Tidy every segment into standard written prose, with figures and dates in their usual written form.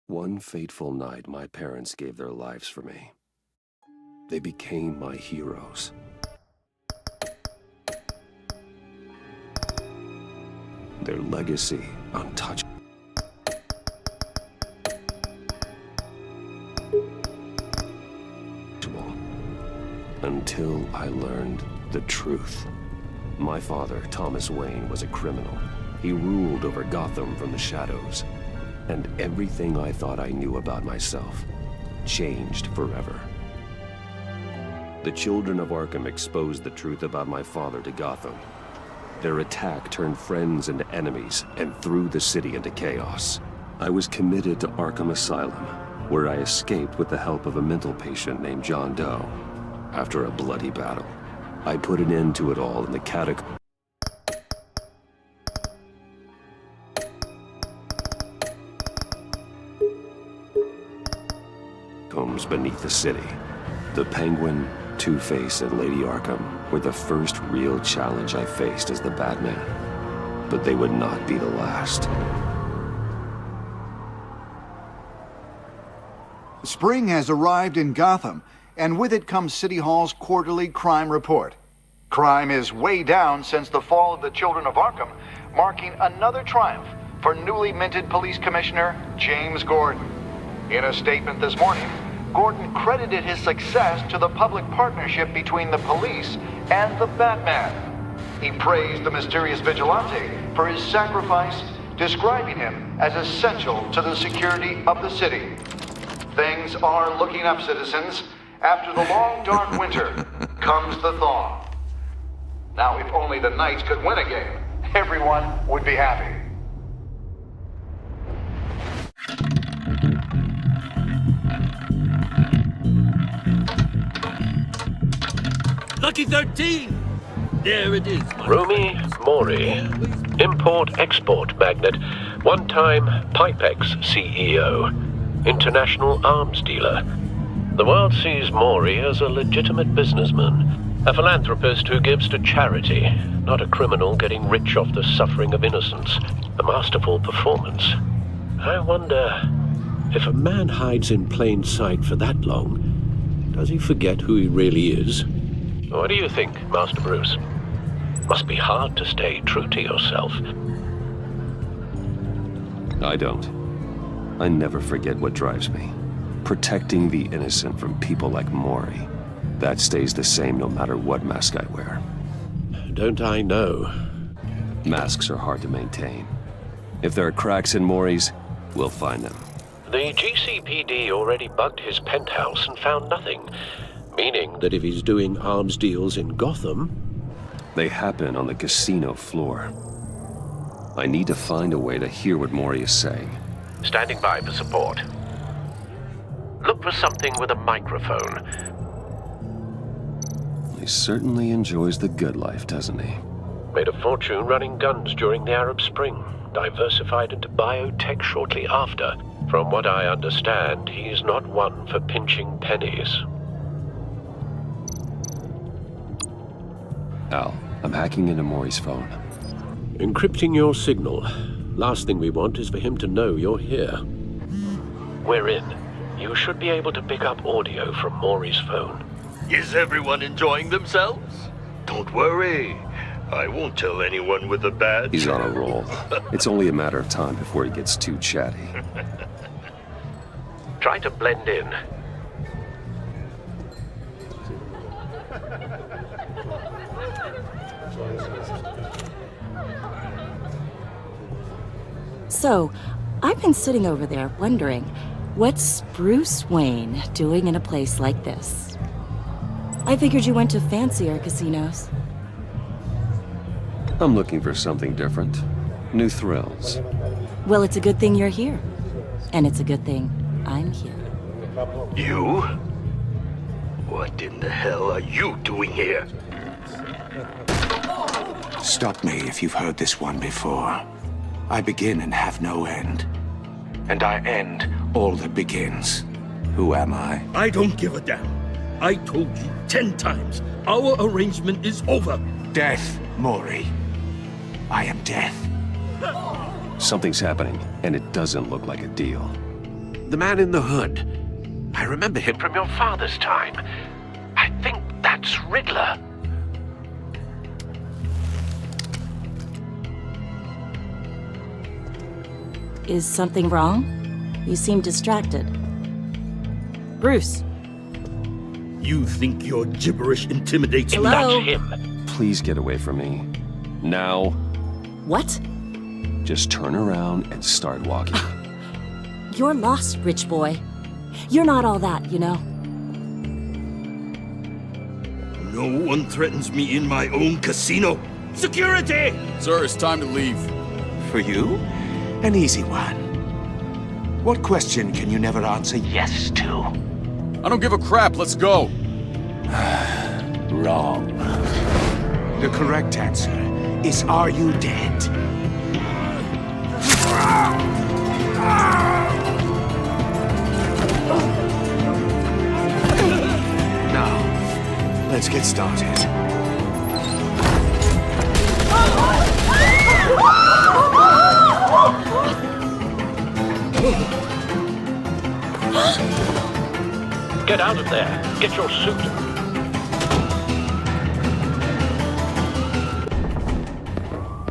One fateful night, my parents gave their lives for me. They became my heroes. Their legacy untouchable. Until I learned the truth. My father, Thomas Wayne, was a criminal. He ruled over Gotham from the shadows. And everything I thought I knew about myself changed forever. The children of Arkham exposed the truth about my father to Gotham. Their attack turned friends into enemies and threw the city into chaos. I was committed to Arkham Asylum, where I escaped with the help of a mental patient named John Doe. After a bloody battle, I put an end to it all in the catacombs beneath the city. The Penguin, Two-Face, and Lady Arkham were the first real challenge I faced as the Batman. But they would not be the last. Spring has arrived in Gotham, and with it comes City Hall's quarterly crime report. Crime is way down since the fall of the Children of Arkham, marking another triumph for newly minted Police Commissioner James Gordon. In a statement this morning, Gordon credited his success to the public partnership between the police and the Batman. He praised the mysterious vigilante for his sacrifice, describing him as essential to the security of the city. Things are looking up, citizens. After the long, dark winter comes the thaw. Now, if only the Knights could win a game, everyone would be happy. Lucky 13! There it is. Rumi Mori, import-export magnate, one-time Pipex CEO, international arms dealer. The world sees Mori as a legitimate businessman, a philanthropist who gives to charity, not a criminal getting rich off the suffering of innocence. A masterful performance. I wonder, if a man hides in plain sight for that long, does he forget who he really is? What do you think, Master Bruce? Must be hard to stay true to yourself. I don't. I never forget what drives me. Protecting the innocent from people like Mori. That stays the same no matter what mask I wear. Don't I know? Masks are hard to maintain. If there are cracks in Mori's, we'll find them. The GCPD already bugged his penthouse and found nothing. Meaning that if he's doing arms deals in Gotham... They happen on the casino floor. I need to find a way to hear what Mori is saying. Standing by for support. Look for something with a microphone. He certainly enjoys the good life, doesn't he? Made a fortune running guns during the Arab Spring. Diversified into biotech shortly after. From what I understand, he's not one for pinching pennies. Al, I'm hacking into Mori's phone. Encrypting your signal. Last thing we want is for him to know you're here. We're in. You should be able to pick up audio from Mori's phone. Is everyone enjoying themselves? Don't worry. I won't tell anyone with a badge. He's on a roll. It's only a matter of time before he gets too chatty. Try to blend in. So, I've been sitting over there wondering, what's Bruce Wayne doing in a place like this? I figured you went to fancier casinos. I'm looking for something different. New thrills. Well, it's a good thing you're here. And it's a good thing I'm here. You? What in the hell are you doing here? Stop me if you've heard this one before. I begin and have no end. And I end all that begins. Who am I? I don't give a damn. I told you 10 times. Our arrangement is over. Death, Mori. I am death. Something's happening, and it doesn't look like a deal. The man in the hood. I remember him from your father's time. I think that's Riddler. Is something wrong? You seem distracted. Bruce. You think your gibberish intimidates me? Hello? That's him. Please get away from me. Now, What? just turn around and start walking. You're lost, rich boy. You're not all that, you know. No one threatens me in my own casino. Security! Sir, it's time to leave. For you? An easy one. What question can you never answer yes to? I don't give a crap, let's go. Wrong. The correct answer is, are you dead? Now, let's get started. Get out of there. Get your suit.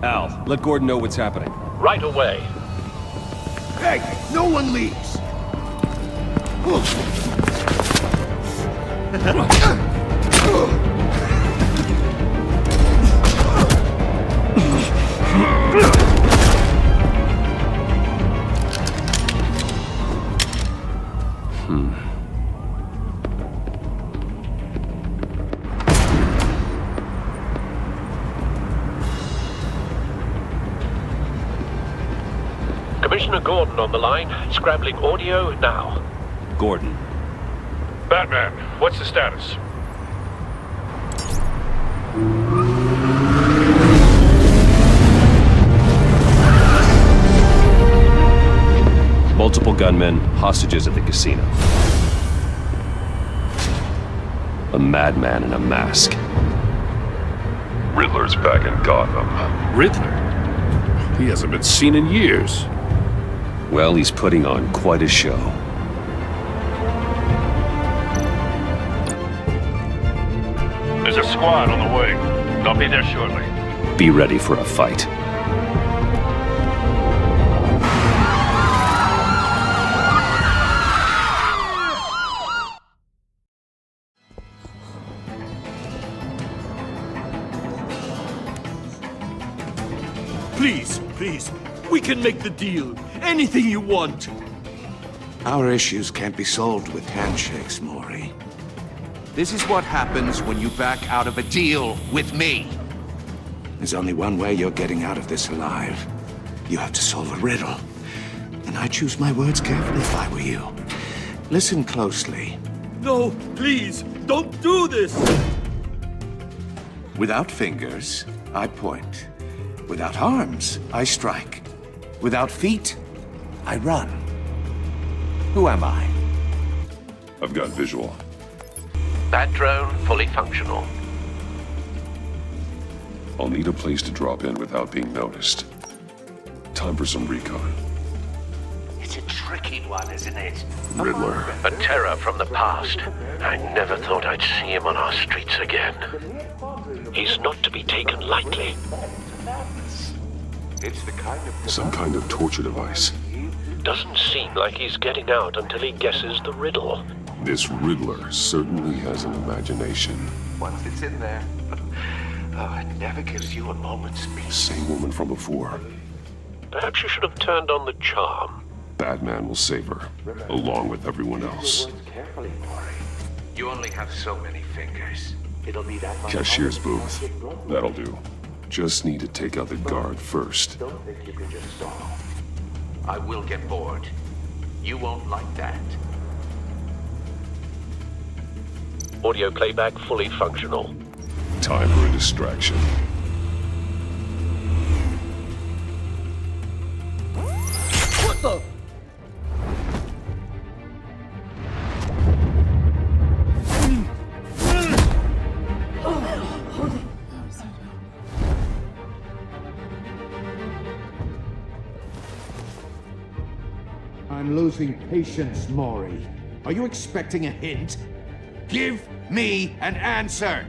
Al, let Gordon know what's happening. Right away. Hey, no one leaves! Commissioner Gordon on the line. Scrambling audio now. Gordon, Batman, what's the status? multiple gunmen, hostages at the casino. A madman in a mask. Riddler's back in Gotham. Riddler? He hasn't been seen in years. Well, he's putting on quite a show. There's a squad on the way. They'll be there shortly. Be ready for a fight. Please, please, we can make the deal. Anything you want. Our issues can't be solved with handshakes, Mori. This is what happens when you back out of a deal with me. There's only one way you're getting out of this alive. You have to solve a riddle. And I choose my words carefully if I were you. Listen closely. No, please, don't do this. Without fingers, I point. Without arms, I strike. Without feet, I run. Who am I? I've got visual. That drone fully functional. I'll need a place to drop in without being noticed. Time for some recon. It's a tricky one, isn't it? Riddler. A terror from the past. I never thought I'd see him on our streets again. He's not to be taken lightly. Some kind of torture device. Doesn't seem like he's getting out until he guesses the riddle. This Riddler certainly has an imagination. Once it's in there, it never gives you a moment's peace. Same woman from before. Perhaps you should have turned on the charm. Batman will save her, along with everyone else. Carefully, Mori. You only have so many fingers. It'll be that much. Cashier's booth. That'll do. Just need to take out the guard first. Don't think you can just stall. I will get bored. You won't like that. Audio playback fully functional. Time for a distraction. What the? I'm losing patience, Maury. Are you expecting a hint? Give me an answer!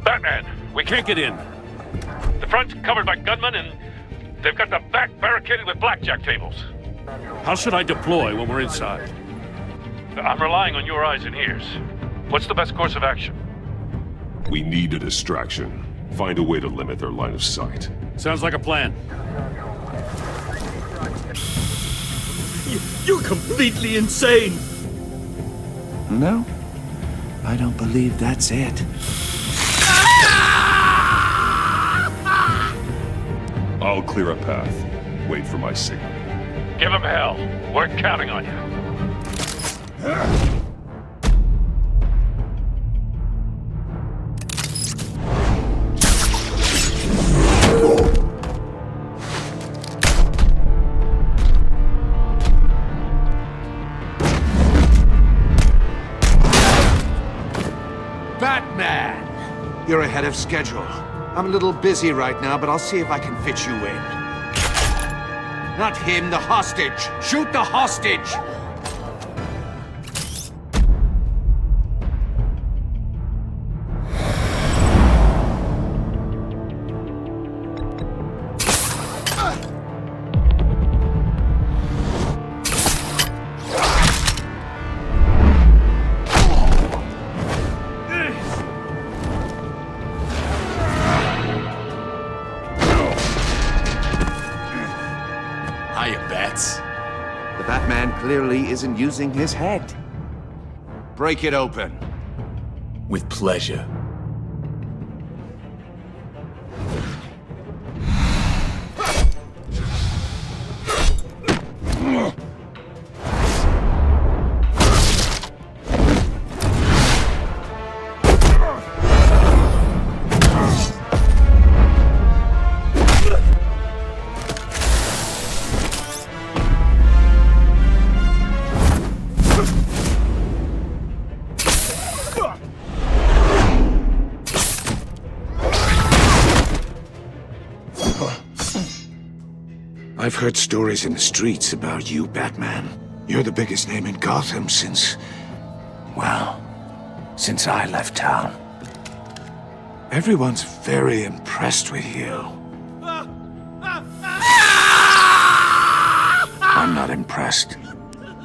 Batman, we can't get in. The front's covered by gunmen, and they've got the back barricaded with blackjack tables. How should I deploy when we're inside? I'm relying on your eyes and ears. What's the best course of action? We need a distraction. Find a way to limit their line of sight. Sounds like a plan. You're completely insane! No, I don't believe that's it. I'll clear a path. Wait for my signal. Give them hell. We're counting on you. Batman! You're ahead of schedule. I'm a little busy right now, but I'll see if I can fit you in. Not him, the hostage! Shoot the hostage! The Batman clearly isn't using his head. Break it open. With pleasure. I've heard stories in the streets about you, Batman. You're the biggest name in Gotham since... well, since I left town. Everyone's very impressed with you. I'm not impressed.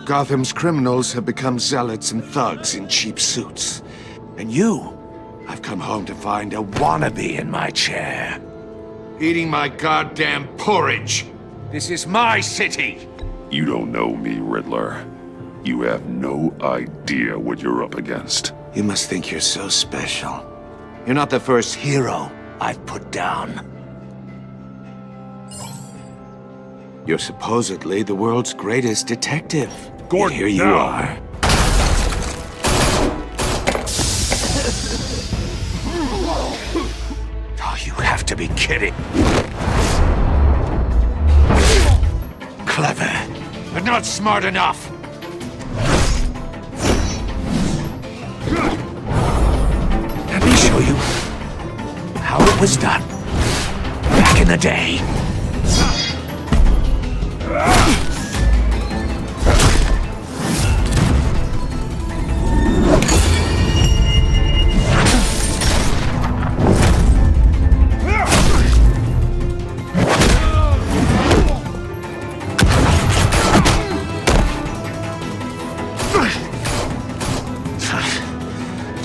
Gotham's criminals have become zealots and thugs in cheap suits. And you, I've come home to find a wannabe in my chair. Eating my goddamn porridge. This is my city! You don't know me, Riddler. You have no idea what you're up against. You must think you're so special. You're not the first hero I've put down. You're supposedly the world's greatest detective. Gordon, Yet here you no. are. Oh, you have to be kidding. Clever, but not smart enough. Let me show you how it was done back in the day.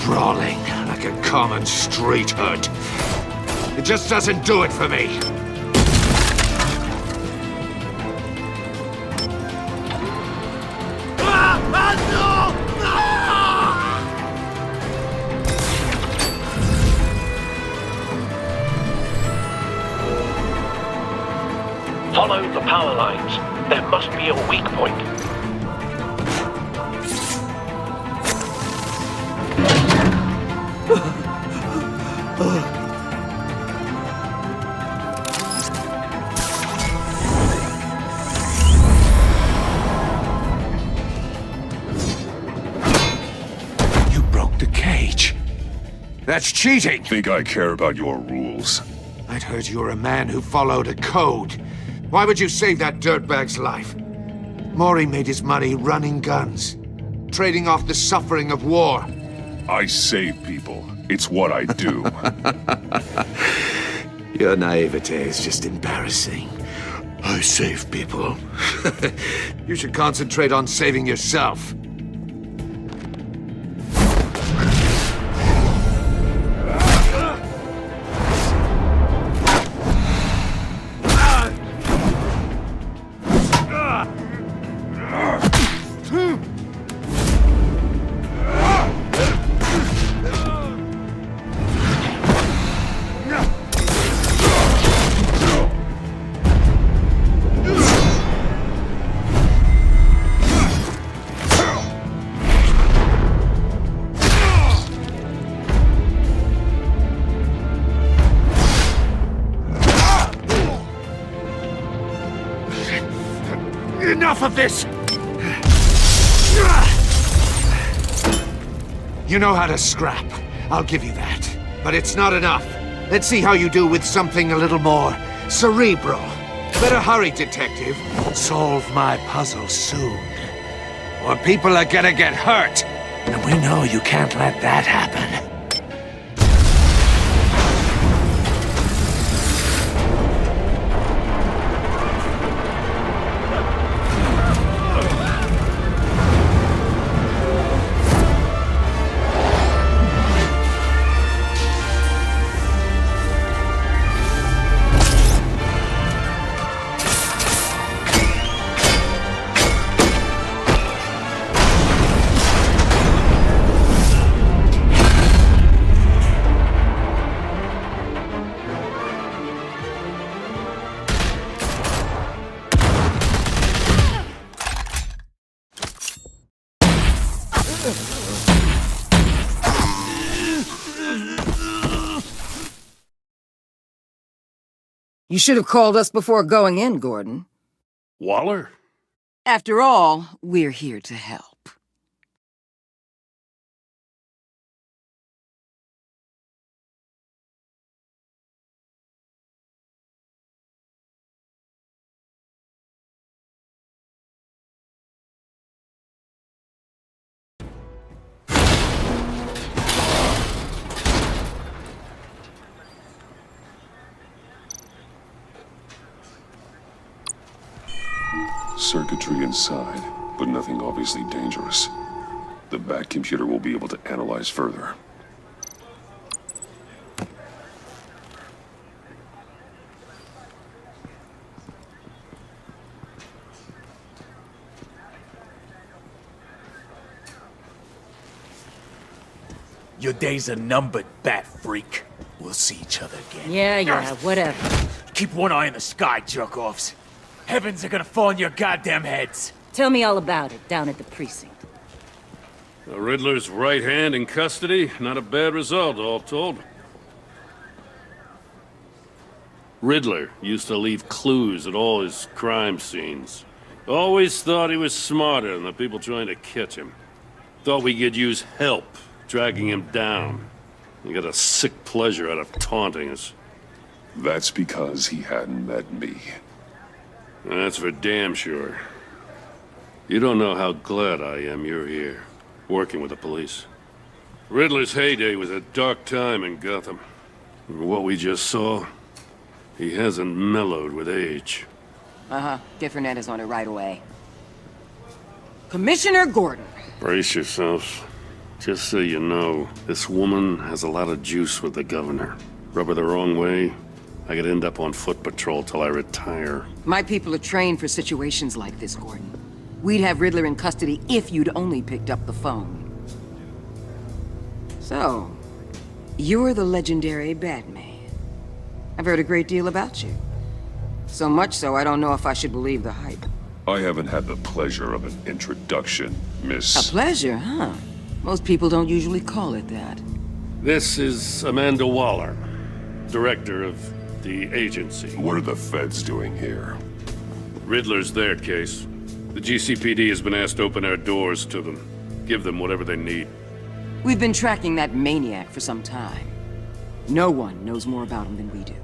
Brawling like a common street hood. It just doesn't do it for me. Follow the power lines. There must be a weak point. That's cheating! Think I care about your rules? I'd heard you were a man who followed a code. Why would you save that dirtbag's life? Mori made his money running guns, trading off the suffering of war. I save people. It's what I do. Your naivete is just embarrassing. I save people. You should concentrate on saving yourself. Enough of this! You know how to scrap. I'll give you that. But it's not enough. Let's see how you do with something a little more cerebral. Better hurry, detective. Solve my puzzle soon. Or people are gonna get hurt. And we know you can't let that happen. You should have called us before going in, Gordon. Waller? After all, we're here to help. Circuitry inside, but nothing obviously dangerous. The back computer will be able to analyze further. Your days are numbered, bat freak. We'll see each other again. Yeah, whatever. Keep one eye in the sky, jerk-offs. Heavens are gonna fall on your goddamn heads. Tell me all about it down at the precinct. The Riddler's right hand in custody. Not a bad result, all told. Riddler used to leave clues at all his crime scenes. Always thought he was smarter than the people trying to catch him. Thought we could use help, dragging him down. He got a sick pleasure out of taunting us. That's because he hadn't met me. That's for damn sure. You don't know how glad I am you're here, working with the police. Riddler's heyday was a dark time in Gotham. What we just saw, he hasn't mellowed with age. Get Fernandez on it right away. Commissioner Gordon. Brace yourselves. Just so you know, this woman has a lot of juice with the governor. Rub her the wrong way, I could end up on foot patrol till I retire. My people are trained for situations like this, Gordon. We'd have Riddler in custody if you'd only picked up the phone. So, you're the legendary Batman. I've heard a great deal about you. So much so, I don't know if I should believe the hype. I haven't had the pleasure of an introduction, Miss... A pleasure, huh? Most people don't usually call it that. This is Amanda Waller, director of the agency. What are the feds doing here? Riddler's their case. The GCPD has been asked to open our doors to them. Give them whatever they need. We've been tracking that maniac for some time. No one knows more about him than we do.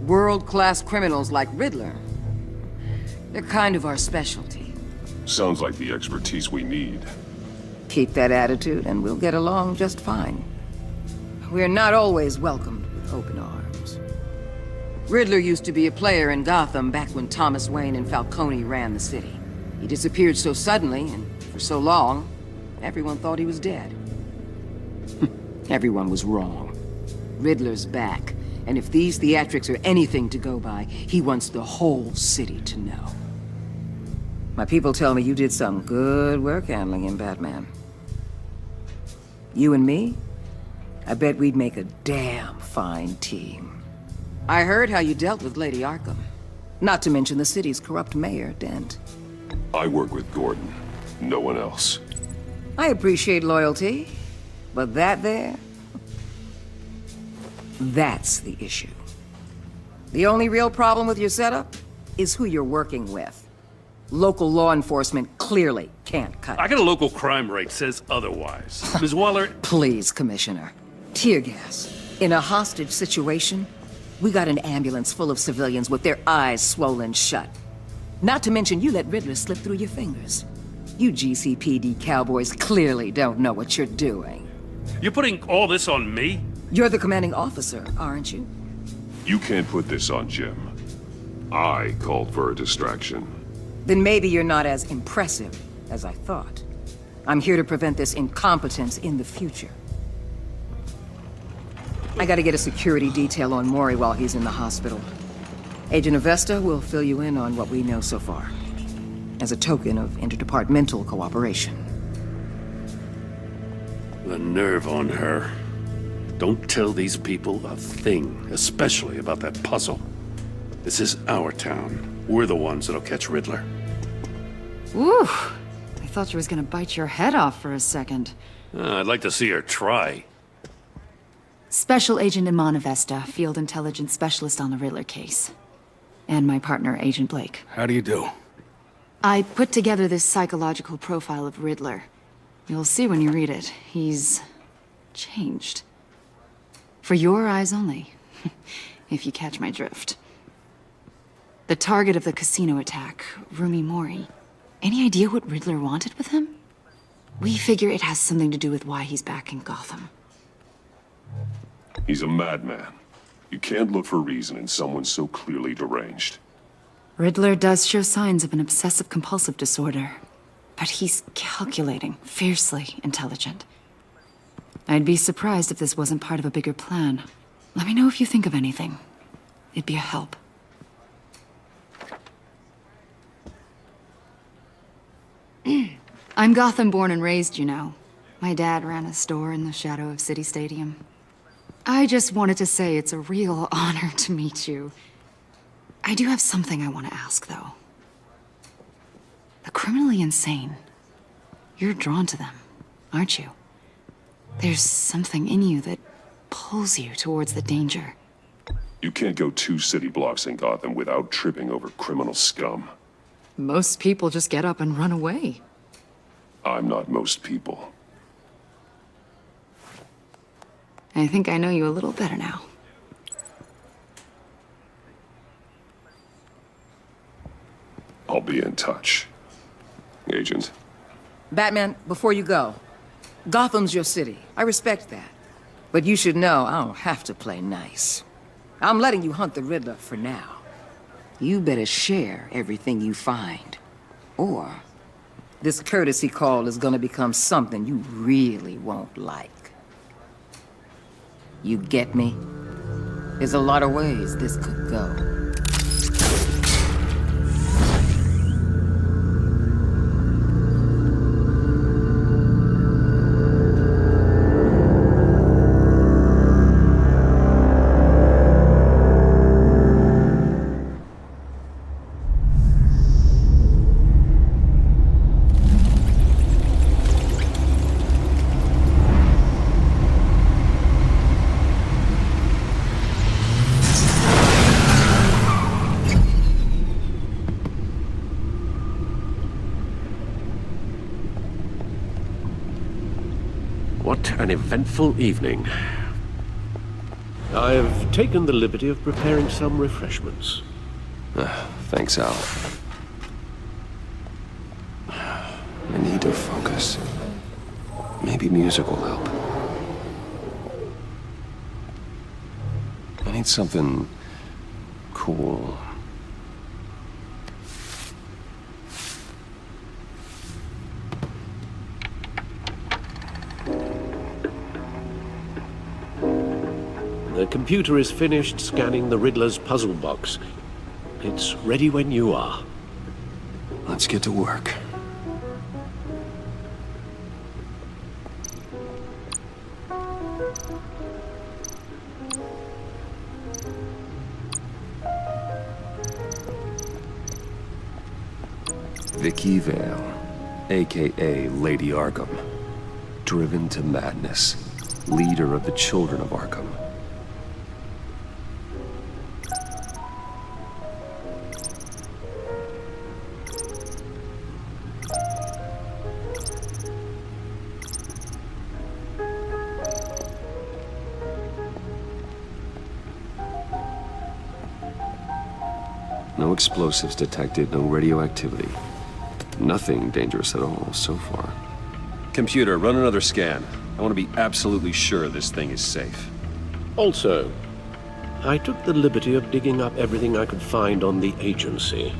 World-class criminals like Riddler. They're kind of our specialty. Sounds like the expertise we need. Keep that attitude and we'll get along just fine. We're not always welcomed with open arms. Riddler used to be a player in Gotham back when Thomas Wayne and Falcone ran the city. He disappeared so suddenly and for so long, everyone thought he was dead. Everyone was wrong. Riddler's back, and if these theatrics are anything to go by, he wants the whole city to know. My people tell me you did some good work handling him, Batman. You and me? I bet we'd make a damn fine team. I heard how you dealt with Lady Arkham. Not to mention the city's corrupt mayor, Dent. I work with Gordon. No one else. I appreciate loyalty, but that there... that's the issue. The only real problem with your setup is who you're working with. Local law enforcement clearly can't cut it. I got a local crime rate says otherwise. Ms. Waller... Please, Commissioner. Tear gas. In a hostage situation, we got an ambulance full of civilians with their eyes swollen shut. Not to mention you let Riddler slip through your fingers. You GCPD cowboys clearly don't know what you're doing. You're putting all this on me? You're the commanding officer, aren't you? You can't put this on Jim. I called for a distraction. Then maybe you're not as impressive as I thought. I'm here to prevent this incompetence in the future. I gotta get a security detail on Mori while he's in the hospital. Agent Avesta will fill you in on what we know so far, as a token of interdepartmental cooperation. The nerve on her. Don't tell these people a thing, especially about that puzzle. This is our town. We're the ones that'll catch Riddler. Woo! I thought you was gonna bite your head off for a second. I'd like to see her try. Special Agent Iman Avesta, Field Intelligence Specialist on the Riddler case. And my partner, Agent Blake. How do you do? I put together this psychological profile of Riddler. You'll see when you read it. He's... changed. For your eyes only, if you catch my drift. The target of the casino attack, Rumi Mori. Any idea what Riddler wanted with him? We figure it has something to do with why he's back in Gotham. He's a madman. You can't look for reason in someone so clearly deranged. Riddler does show signs of an obsessive-compulsive disorder, but he's calculating, fiercely intelligent. I'd be surprised if this wasn't part of a bigger plan. Let me know if you think of anything. It'd be a help. I'm Gotham born and raised, you know. My dad ran a store in the shadow of City Stadium. I just wanted to say it's a real honor to meet you. I do have something I want to ask, though. The criminally insane. You're drawn to them, aren't you? There's something in you that pulls you towards the danger. You can't go 2 city blocks in Gotham without tripping over criminal scum. Most people just get up and run away. I'm not most people. I think I know you a little better now. I'll be in touch. Agent. Batman, before you go, Gotham's your city. I respect that. But you should know I don't have to play nice. I'm letting you hunt the Riddler for now. You better share everything you find. Or this courtesy call is gonna become something you really won't like. You get me? There's a lot of ways this could go. What an eventful evening. I've taken the liberty of preparing some refreshments. Thanks, Al. I need to focus. Maybe music will help. I need something cool. The computer is finished scanning the Riddler's puzzle box. It's ready when you are. Let's get to work. Vicky Vale, aka Lady Arkham. Driven to madness. Leader of the Children of Arkham. No explosives detected, no radioactivity. Nothing dangerous at all so far. Computer, run another scan. I want to be absolutely sure this thing is safe. Also, I took the liberty of digging up everything I could find on the agency.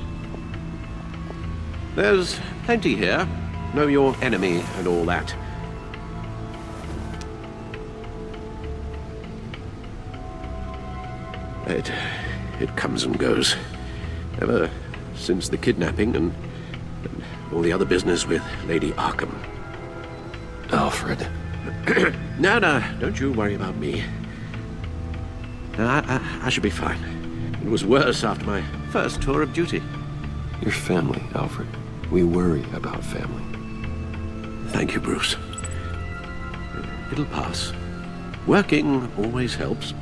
There's plenty here. Know your enemy and all that. It comes and goes. Ever since the kidnapping and all the other business with Lady Arkham. Alfred. No, don't you worry about me. I should be fine. It was worse after my first tour of duty. Your family, Alfred. We worry about family. Thank you, Bruce. It'll pass. Working always helps.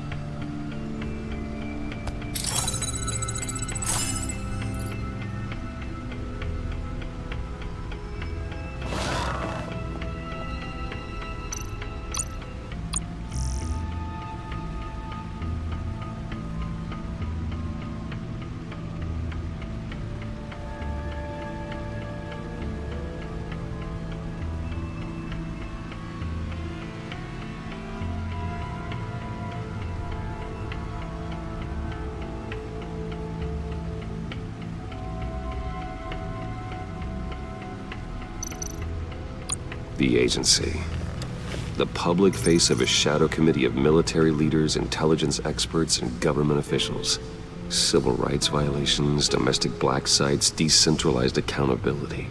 The agency. The public face of a shadow committee of military leaders, intelligence experts, and government officials. Civil rights violations, domestic black sites, decentralized accountability.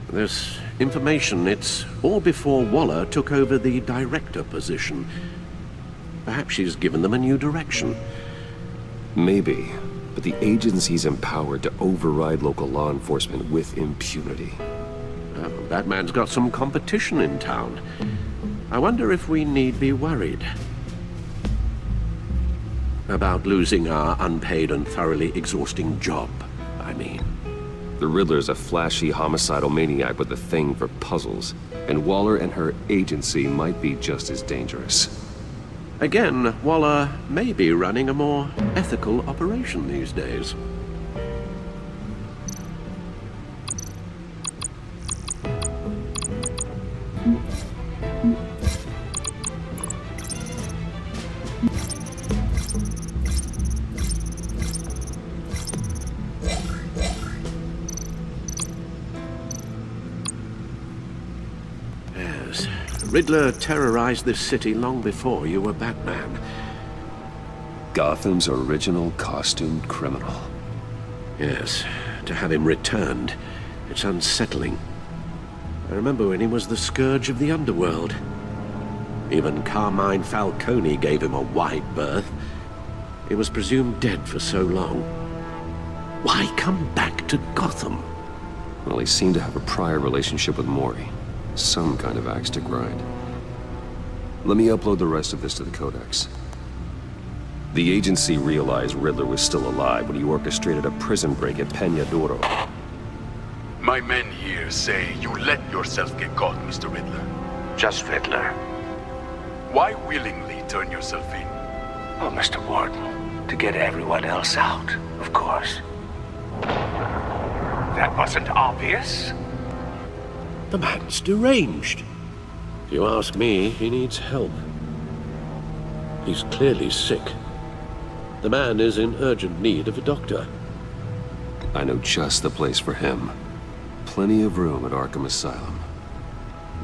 This information, it's all before Waller took over the director position. Perhaps she's given them a new direction. Maybe, but the agency's empowered to override local law enforcement with impunity. Batman's got some competition in town. I wonder if we need be worried about losing our unpaid and thoroughly exhausting job, I mean. The Riddler's a flashy homicidal maniac with a thing for puzzles, and Waller and her agency might be just as dangerous. Again, Waller may be running a more ethical operation these days. Riddler terrorized this city long before you were Batman. Gotham's original costumed criminal. Yes, to have him returned, it's unsettling. I remember when he was the scourge of the underworld. Even Carmine Falcone gave him a wide berth. He was presumed dead for so long. Why come back to Gotham? Well, he seemed to have a prior relationship with Mori. Some kind of axe to grind. Let me upload the rest of this to the Codex. The agency realized Riddler was still alive when he orchestrated a prison break at Peña Duro. My men here say you let yourself get caught, Mr. Riddler. Just Riddler. Why willingly turn yourself in? Oh, Mr. Warden, to get everyone else out, of course. That wasn't obvious. The man's deranged. If you ask me, he needs help. He's clearly sick. The man is in urgent need of a doctor. I know just the place for him. Plenty of room at Arkham Asylum.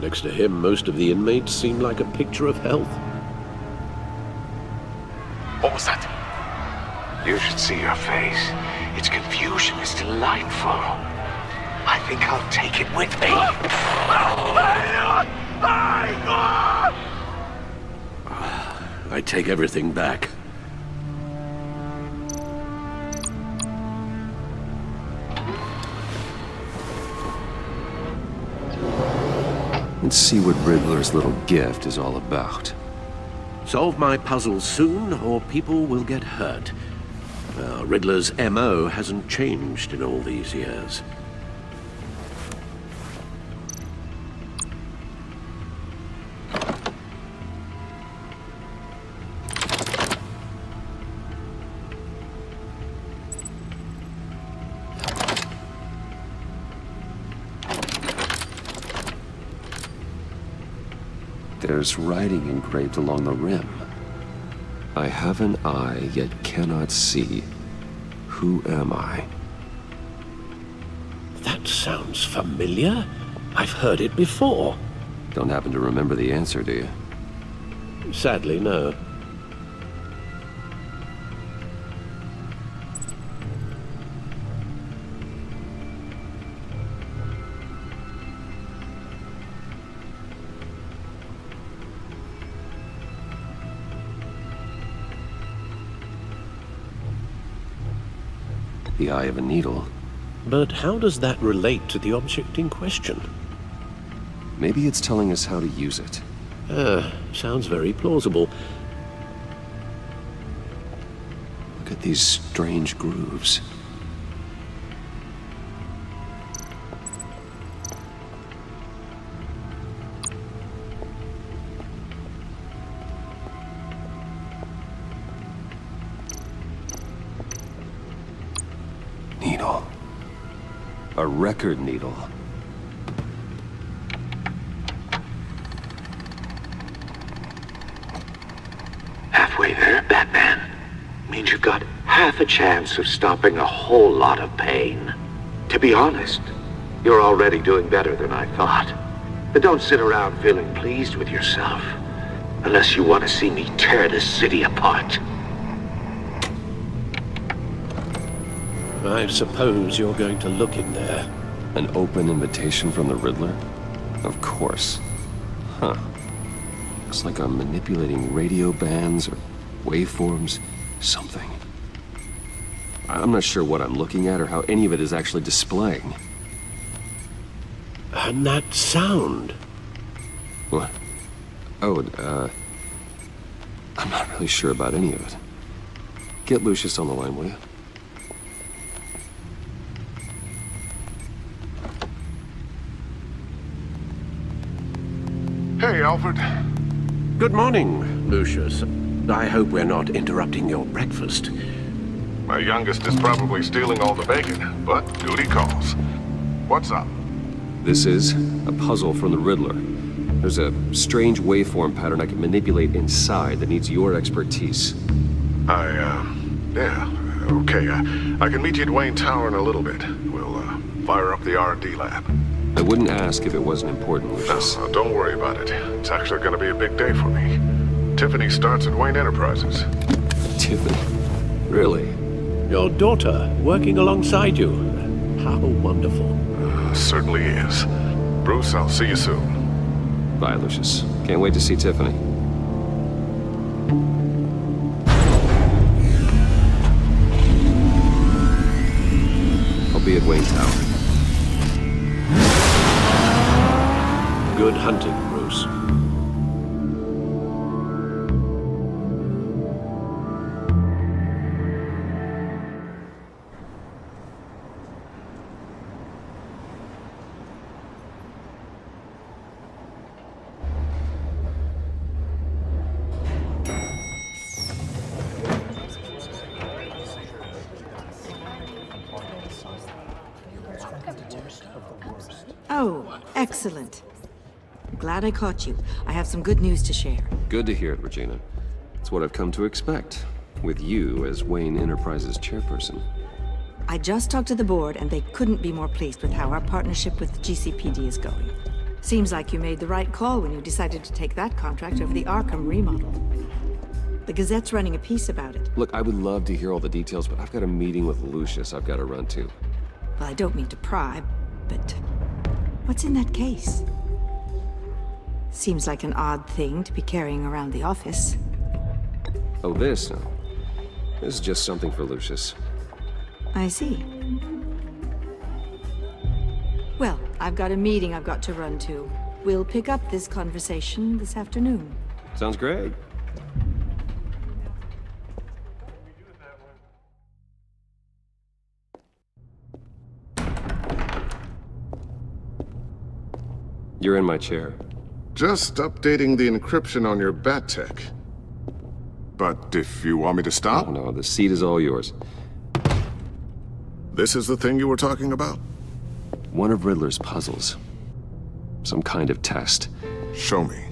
Next to him, most of the inmates seem like a picture of health. What was that? You should see your face. Its confusion is delightful. I think I'll take it with me. I take everything back. Let's see what Riddler's little gift is all about. Solve my puzzles soon, or people will get hurt. Riddler's MO hasn't changed in all these years. There's writing engraved along the rim. I have an eye, yet cannot see. Who am I? That sounds familiar. I've heard it before. Don't happen to remember the answer, do you? Sadly, no. The eye of a needle. But how does that relate to the object in question? Maybe it's telling us how to use it. Sounds very plausible. Look at these strange grooves. Needle. A record needle. Halfway there, Batman. Means you've got half a chance of stopping a whole lot of pain. To be honest, you're already doing better than I thought. But don't sit around feeling pleased with yourself. Unless you want to see me tear this city apart. I suppose you're going to look in there. An open invitation from the Riddler? Of course. Huh. Looks like I'm manipulating radio bands or waveforms, something. I'm not sure what I'm looking at or how any of it is actually displaying. And that sound? What? Oh, I'm not really sure about any of it. Get Lucius on the line, will you? Hey, Alfred. Good morning, Lucius. I hope we're not interrupting your breakfast. My youngest is probably stealing all the bacon, but duty calls. What's up? This is a puzzle from the Riddler. There's a strange waveform pattern I can manipulate inside that needs your expertise. Yeah, okay. I can meet you at Wayne Tower in a little bit. We'll, fire up the R&D lab. I wouldn't ask if it wasn't important, Lucius. No, don't worry about it. It's actually gonna be a big day for me. Tiffany starts at Wayne Enterprises. Tiffany? Really? Your daughter working alongside you. How wonderful. Certainly is. Bruce, I'll see you soon. Bye, Lucius. Can't wait to see Tiffany. I'll be at Wayne Tower. Good hunting, Bruce. Excellent. Glad I caught you. I have some good news to share. Good to hear it, Regina. It's what I've come to expect, with you as Wayne Enterprises chairperson. I just talked to the board, and they couldn't be more pleased with how our partnership with GCPD is going. Seems like you made the right call when you decided to take that contract over the Arkham remodel. The Gazette's running a piece about it. Look, I would love to hear all the details, but I've got a meeting with Lucius I've got to run to. Well, I don't mean to pry, but what's in that case? Seems like an odd thing to be carrying around the office. Oh, this? No. This is just something for Lucius. I see. Well, I've got a meeting I've got to run to. We'll pick up this conversation this afternoon. Sounds great. You're in my chair. Just updating the encryption on your bat tech. But if you want me to stop? Oh, no, the seat is all yours. This is the thing you were talking about? One of Riddler's puzzles. Some kind of test. Show me.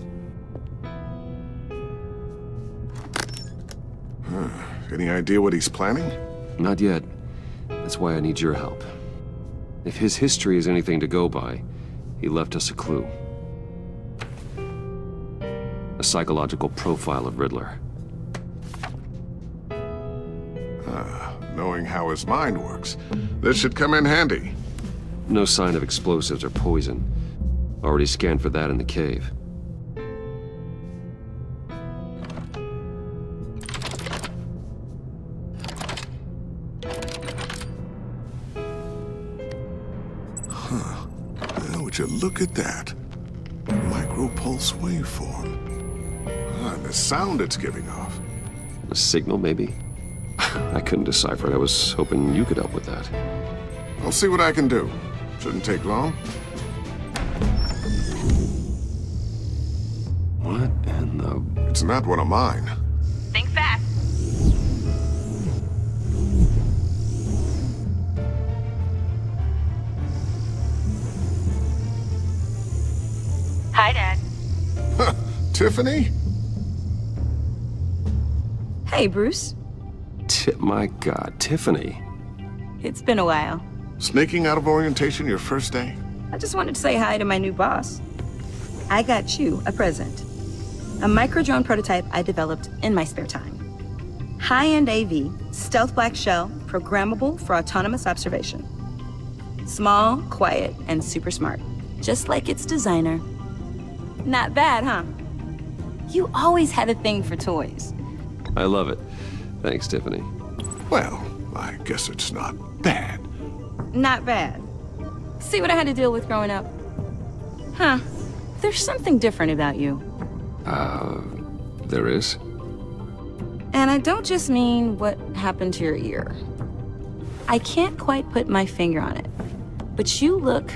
Any idea what he's planning? Not yet. That's why I need your help. If his history is anything to go by, he left us a clue. A psychological profile of Riddler. Knowing how his mind works, this should come in handy. No sign of explosives or poison. Already scanned for that in the cave. Would you look at that? Micropulse waveform. And the sound it's giving off. A signal, maybe? I couldn't decipher it. I was hoping you could help with that. I'll see what I can do. Shouldn't take long. What in the... It's not one of mine. Think fast. Hi, Dad. Tiffany? Hey, Bruce. My God, Tiffany. It's been a while. Sneaking out of orientation your first day? I just wanted to say hi to my new boss. I got you a present. A micro-drone prototype I developed in my spare time. High-end AV, stealth black shell, programmable for autonomous observation. Small, quiet, and super smart. Just like its designer. Not bad, huh? You always had a thing for toys. I love it. Thanks, Tiffany. Well, I guess it's not bad. Not bad. See what I had to deal with growing up? Huh. There's something different about you. There is? And I don't just mean what happened to your ear. I can't quite put my finger on it. But you look...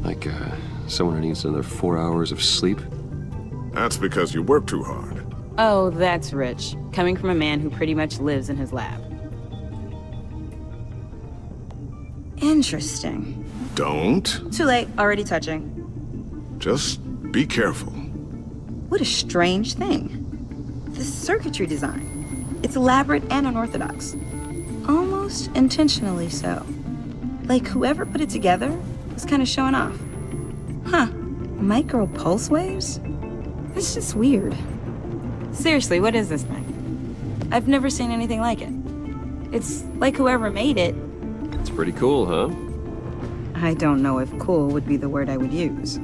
Like, someone who needs another 4 hours of sleep? That's because you work too hard. Oh, that's rich. Coming from a man who pretty much lives in his lab. Interesting. Don't. Too late. Already touching. Just be careful. What a strange thing. The circuitry design. It's elaborate and unorthodox. Almost intentionally so. Like whoever put it together was kind of showing off. Huh. Micro pulse waves? It's just weird. Seriously, what is this thing? I've never seen anything like it. It's like whoever made it. It's pretty cool, huh? I don't know if cool would be the word I would use.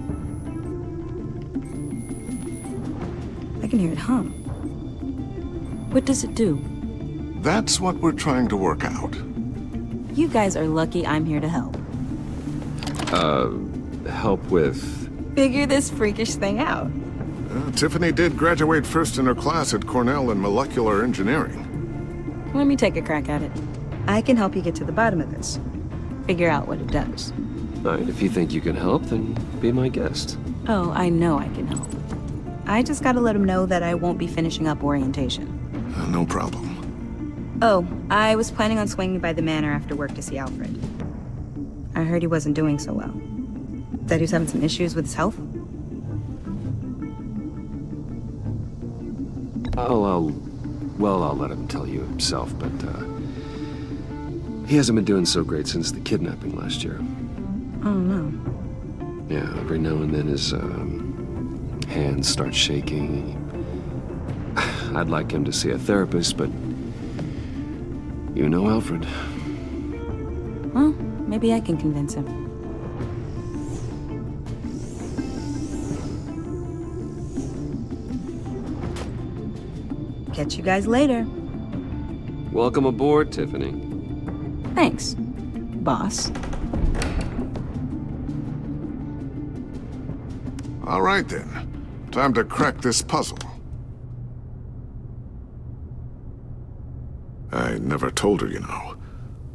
I can hear it hum. What does it do? That's what we're trying to work out. You guys are lucky I'm here to help. Help with... Figure this freakish thing out. Tiffany did graduate first in her class at Cornell in molecular engineering. Let me take a crack at it. I can help you get to the bottom of this. Figure out what it does. All right, if you think you can help, then be my guest. Oh, I know I can help. I just gotta let him know that I won't be finishing up orientation. No problem. Oh, I was planning on swinging by the manor after work to see Alfred. I heard he wasn't doing so well. That he was having some issues with his health? I'll let him tell you himself, but, he hasn't been doing so great since the kidnapping last year. Oh, no. Yeah, every now and then his, hands start shaking. I'd like him to see a therapist, but you know Alfred. Well, maybe I can convince him. Catch you guys later. Welcome aboard, Tiffany. Thanks, boss. All right then. Time to crack this puzzle. I never told her, you know.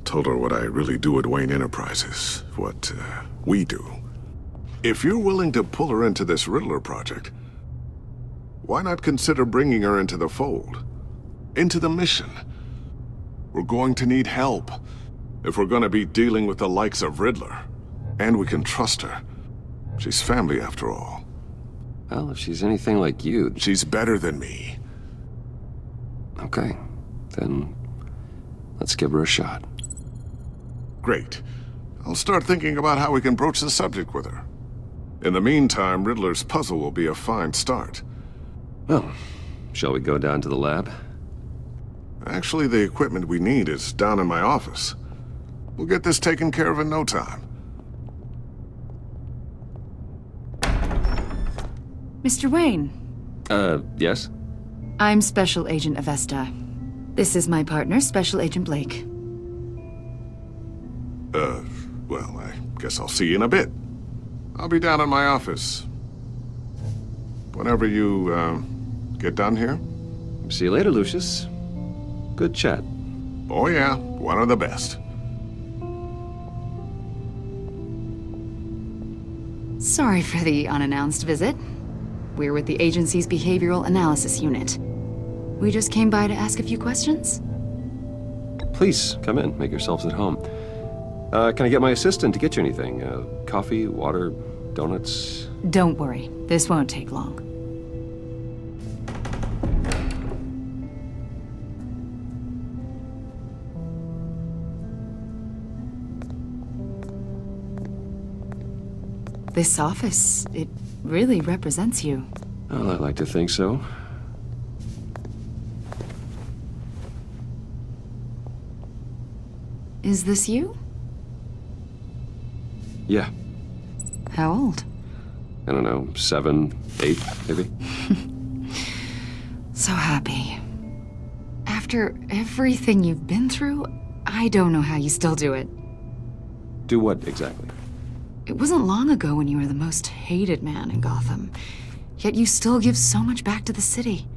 Told her what I really do at Wayne Enterprises. What, we do. If you're willing to pull her into this Riddler project, why not consider bringing her into the fold? Into the mission? We're going to need help if we're going to be dealing with the likes of Riddler. And we can trust her. She's family after all. Well, if she's anything like you... She's better than me. Okay, then let's give her a shot. Great. I'll start thinking about how we can broach the subject with her. In the meantime, Riddler's puzzle will be a fine start. Well, shall we go down to the lab? Actually, the equipment we need is down in my office. We'll get this taken care of in no time. Mr. Wayne. Yes? I'm Special Agent Avesta. This is my partner, Special Agent Blake. Well, I guess I'll see you in a bit. I'll be down in my office. Whenever you, get done here. See you later, Lucius. Good chat. Oh yeah, one of the best. Sorry for the unannounced visit. We're with the agency's Behavioral Analysis Unit. We just came by to ask a few questions. Please, come in. Make yourselves at home. Can I get my assistant to get you anything? Coffee, water, donuts? Don't worry. This won't take long. This office, it really represents you. Well, I'd like to think so. Is this you? Yeah. How old? I don't know, 7, 8, maybe? So happy. After everything you've been through, I don't know how you still do it. Do what, exactly? It wasn't long ago when you were the most hated man in Gotham, yet you still give so much back to the city.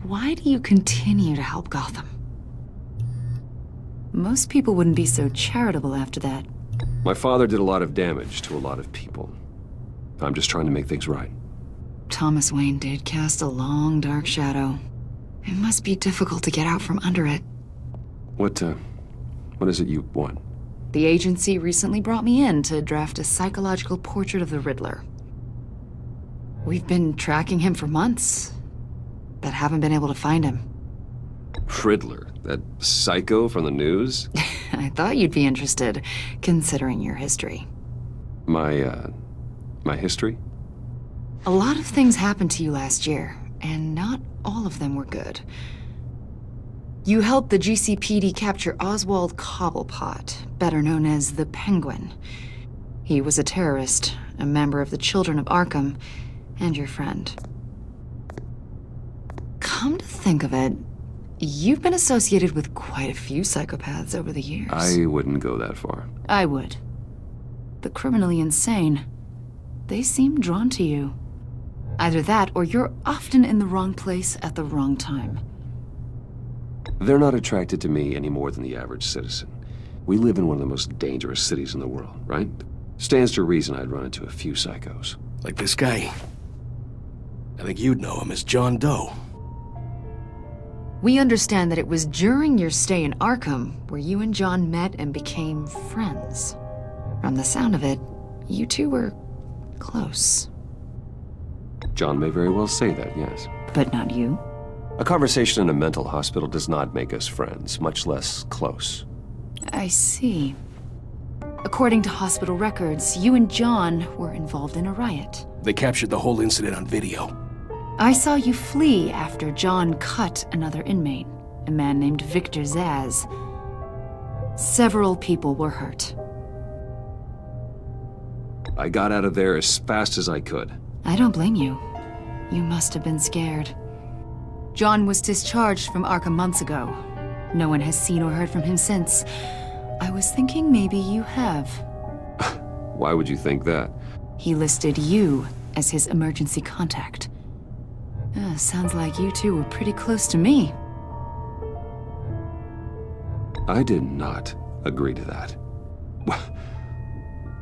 Why do you continue to help Gotham? Most people wouldn't be so charitable after that. My father did a lot of damage to a lot of people. I'm just trying to make things right. Thomas Wayne did cast a long, dark shadow. It must be difficult to get out from under it. What is it you want? The agency recently brought me in to draft a psychological portrait of the Riddler. We've been tracking him for months, but haven't been able to find him. Riddler? That psycho from the news? I thought you'd be interested, considering your history. My history? A lot of things happened to you last year, and not all of them were good. You helped the GCPD capture Oswald Cobblepot, better known as the Penguin. He was a terrorist, a member of the Children of Arkham, and your friend. Come to think of it, you've been associated with quite a few psychopaths over the years. I wouldn't go that far. I would. The criminally insane. They seem drawn to you. Either that, or you're often in the wrong place at the wrong time. They're not attracted to me any more than the average citizen. We live in one of the most dangerous cities in the world, right? Stands to reason I'd run into a few psychos. Like this guy. I think you'd know him as John Doe. We understand that it was during your stay in Arkham where you and John met and became friends. From the sound of it, you two were close. John may very well say that, yes. But not you. A conversation in a mental hospital does not make us friends, much less close. I see. According to hospital records, you and John were involved in a riot. They captured the whole incident on video. I saw you flee after John cut another inmate, a man named Victor Zsasz. Several people were hurt. I got out of there as fast as I could. I don't blame you. You must have been scared. John was discharged from Arkham months ago. No one has seen or heard from him since. I was thinking maybe you have. Why would you think that? He listed you as his emergency contact. Sounds like you two were pretty close to me. I did not agree to that.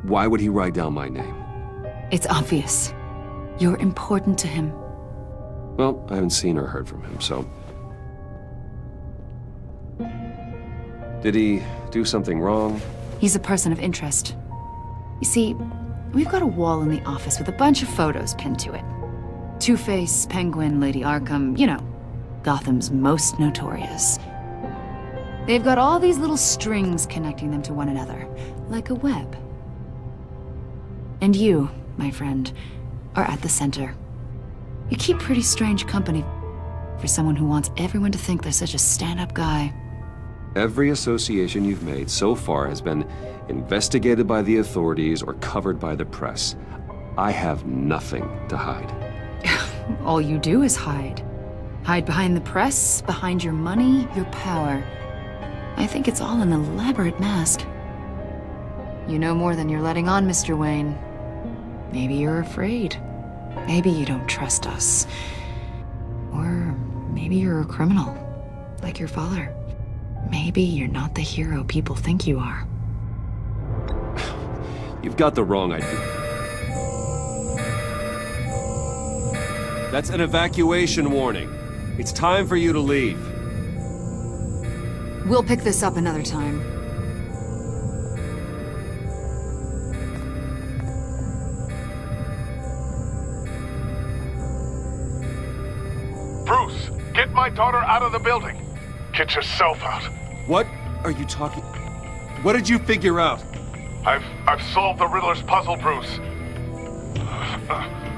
Why would he write down my name? It's obvious. You're important to him. Well, I haven't seen or heard from him, so... Did he do something wrong? He's a person of interest. You see, we've got a wall in the office with a bunch of photos pinned to it. Two-Face, Penguin, Lady Arkham, you know, Gotham's most notorious. They've got all these little strings connecting them to one another, like a web. And you, my friend, are at the center. You keep pretty strange company for someone who wants everyone to think they're such a stand-up guy. Every association you've made so far has been investigated by the authorities or covered by the press. I have nothing to hide. All you do is hide. Hide behind the press, behind your money, your power. I think it's all an elaborate mask. You know more than you're letting on, Mr. Wayne. Maybe you're afraid. Maybe you don't trust us. Or maybe you're a criminal, like your father. Maybe you're not the hero people think you are. You've got the wrong idea. That's an evacuation warning. It's time for you to leave. We'll pick this up another time. Bruce, get my daughter out of the building. Get yourself out. What are you talking... What did you figure out? I've solved the Riddler's puzzle, Bruce.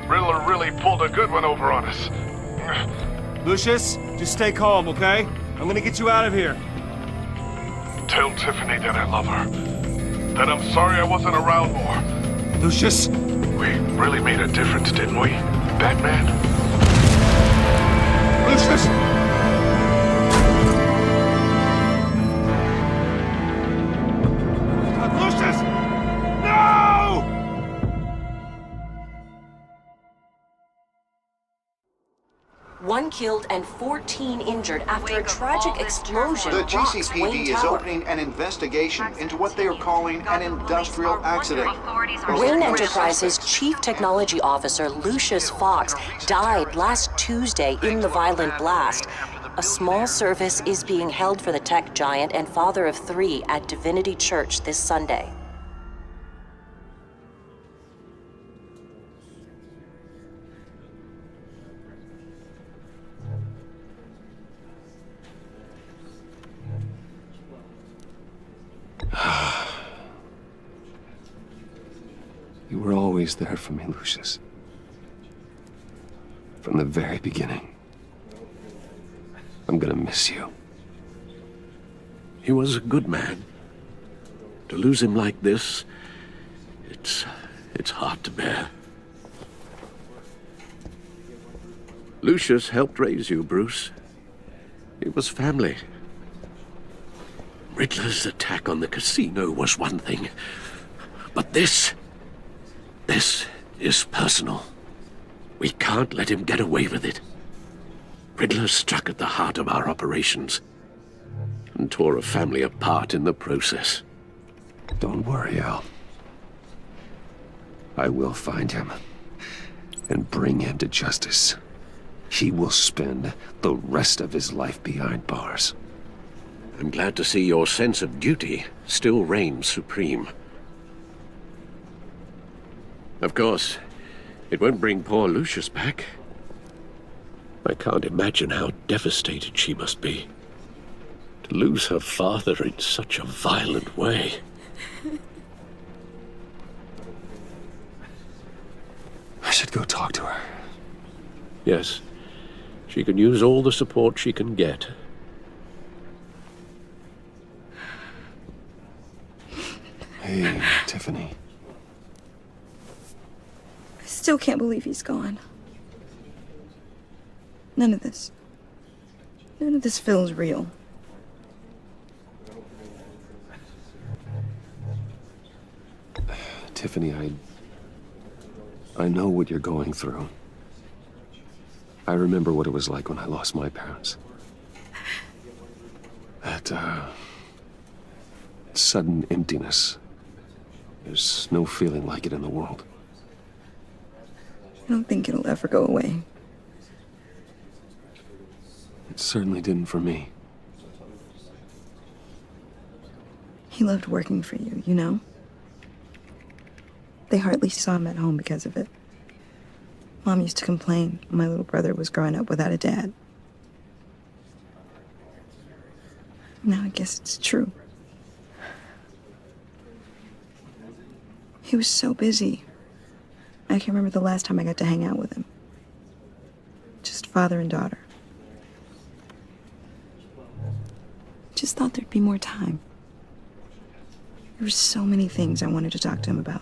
Riddler really pulled a good one over on us. Lucius, just stay calm, okay? I'm gonna get you out of here. Tell Tiffany that I love her. That I'm sorry I wasn't around more. Lucius? We really made a difference, didn't we, Batman? Lucius! Lucius! No! One killed and 14 injured after a tragic explosion The rocks GCPD Wayne is Tower. opening an investigation into what they are calling an industrial accident. Wayne Enterprises' chief technology officer, Lucius Fox, died last Tuesday in the violent blast. A small service is being held for the tech giant and father of 3 at Divinity Church this Sunday. You were always there for me, Lucius. From the very beginning. I'm gonna miss you. He was a good man. To lose him like this, it's hard to bear. Lucius helped raise you, Bruce. It was family. Riddler's attack on the casino was one thing, but this is personal. We can't let him get away with it. Riddler struck at the heart of our operations and tore a family apart in the process. Don't worry, Al. I will find him and bring him to justice. he will spend the rest of his life behind bars. I'm glad to see your sense of duty still reigns supreme. Of course, it won't bring poor Lucius back. I can't imagine how devastated she must be. To lose her father in such a violent way. I should go talk to her. Yes, she can use all the support she can get. Hey, Tiffany. I still can't believe he's gone. None of this feels real. Tiffany, I know what you're going through. I remember what it was like when I lost my parents. That, sudden emptiness. There's no feeling like it in the world. I don't think it'll ever go away. It certainly didn't for me. He loved working for you, you know? They hardly saw him at home because of it. Mom used to complain my little brother was growing up without a dad. Now I guess it's true. He was so busy. I can't remember the last time I got to hang out with him. Just father and daughter. Just thought there'd be more time. There were so many things I wanted to talk to him about.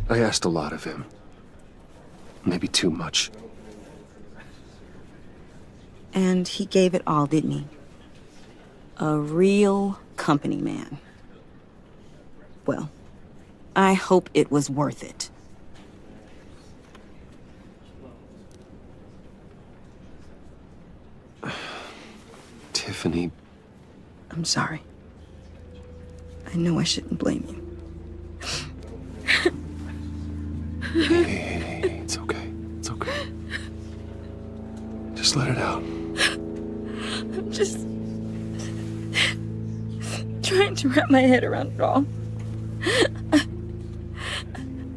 I asked a lot of him. Maybe too much. And he gave it all, didn't he? A real company man. Well, I hope it was worth it. Tiffany. I'm sorry. I know I shouldn't blame you. Hey, it's okay. It's okay. Just let it out. I'm just trying to wrap my head around it all.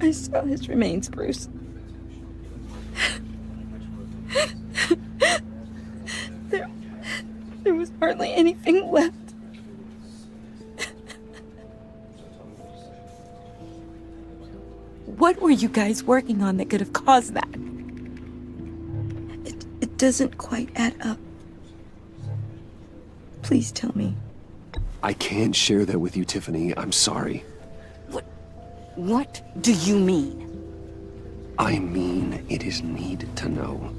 I saw his remains, Bruce. There was hardly anything left. What were you guys working on that could have caused that? It doesn't quite add up. Please tell me. I can't share that with you, Tiffany. I'm sorry. What do you mean? I mean, it is need to know.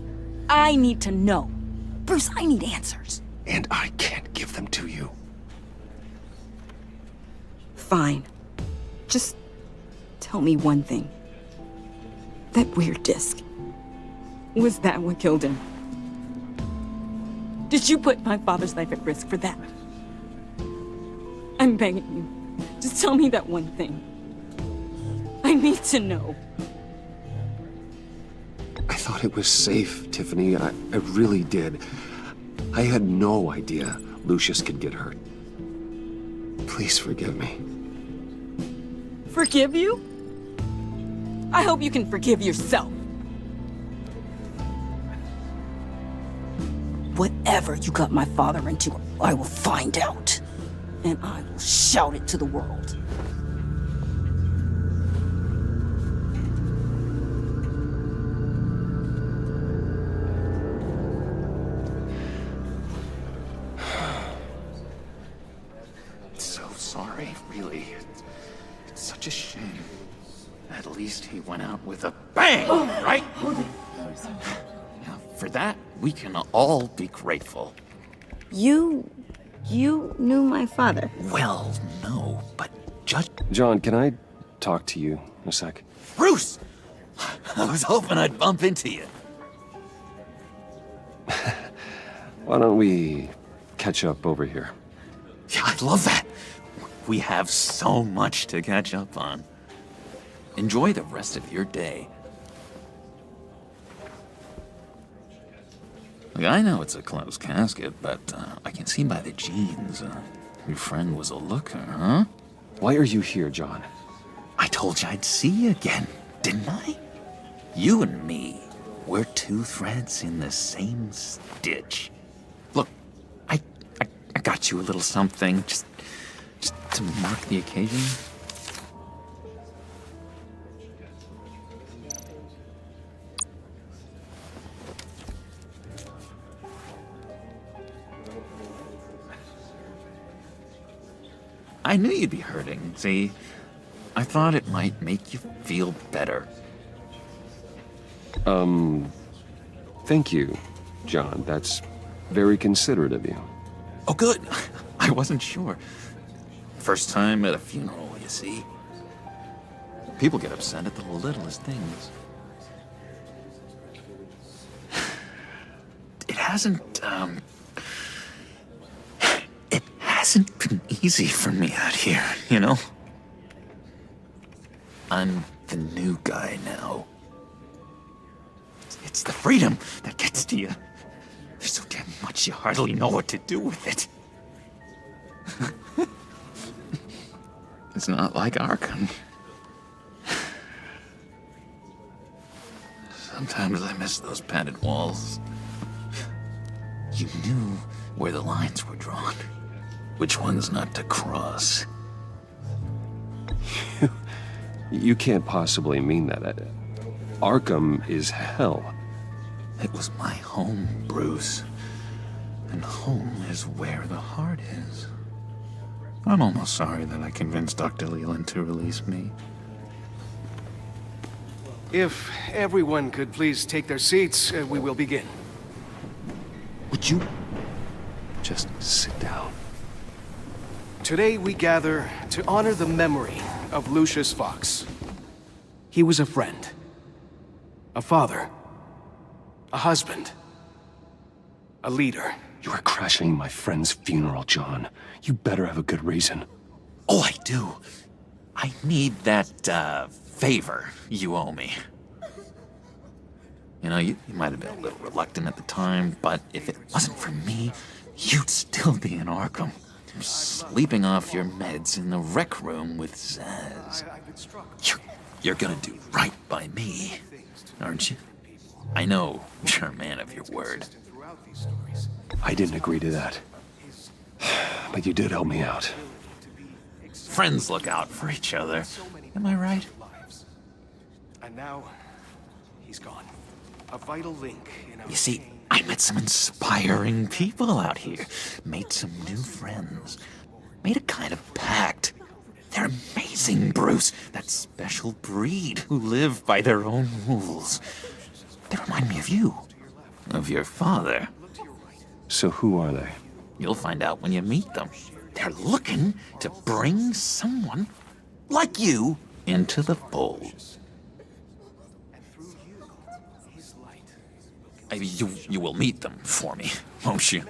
I need to know. Bruce, I need answers. And I can't give them to you. Fine. Just tell me one thing. That weird disc. Was that what killed him? Did you put my father's life at risk for that? I'm begging you. Just tell me that one thing. I need to know. I thought it was safe, Tiffany. I really did. I had no idea Lucius could get hurt. Please forgive me. Forgive you? I hope you can forgive yourself. Whatever you got my father into, I will find out. And I will shout it to the world. So sorry, really. It's such a shame. At least he went out with a bang, right? Now, for that, we can all be grateful. You knew my father? Well, no, but just... John, can I talk to you a sec? Bruce! I was hoping I'd bump into you. Why don't we catch up over here? Yeah, I love that. We have so much to catch up on. Enjoy the rest of your day. Look, I know it's a closed casket, but I can see by the jeans, your friend was a looker, huh? Why are you here, John? I told you I'd see you again, didn't I? You and me, we're two threads in the same stitch. Look, I got you a little something, just to mark the occasion. I knew you'd be hurting, see? I thought it might make you feel better. Thank you, John. That's very considerate of you. Oh, good. I wasn't sure. First time at a funeral, you see. People get upset at the littlest things. It hasn't been easy for me out here, you know? I'm the new guy now. It's the freedom that gets to you. There's so damn much you hardly know what to do with it. It's not like Arkham. Sometimes I miss those padded walls. You knew where the lines were drawn. Which ones not to cross. You can't possibly mean that. Arkham is hell. It was my home, Bruce. And home is where the heart is. I'm almost sorry that I convinced Dr. Leland to release me. If everyone could please take their seats, we will begin. Would you just sit down? Today we gather to honor the memory of Lucius Fox. He was a friend, a father, a husband, a leader. You are crashing my friend's funeral, John. You better have a good reason. Oh, I do. I need that, favor you owe me. You know, you might have been a little reluctant at the time, but if it wasn't for me, you'd still be in Arkham. Sleeping off your meds in the rec room with Zsasz. You're gonna do right by me, aren't you? I know you're a man of your word. I didn't agree to that. But you did help me out. Friends look out for each other. Am I right? And now, he's gone. A vital link in our... You see, I met some inspiring people out here. Made some new friends. Made a kind of pact. They're amazing, Bruce. That special breed who live by their own rules. They remind me of you. Of your father. So who are they? You'll find out when you meet them. They're looking to bring someone like you into the fold. You will meet them for me, won't you?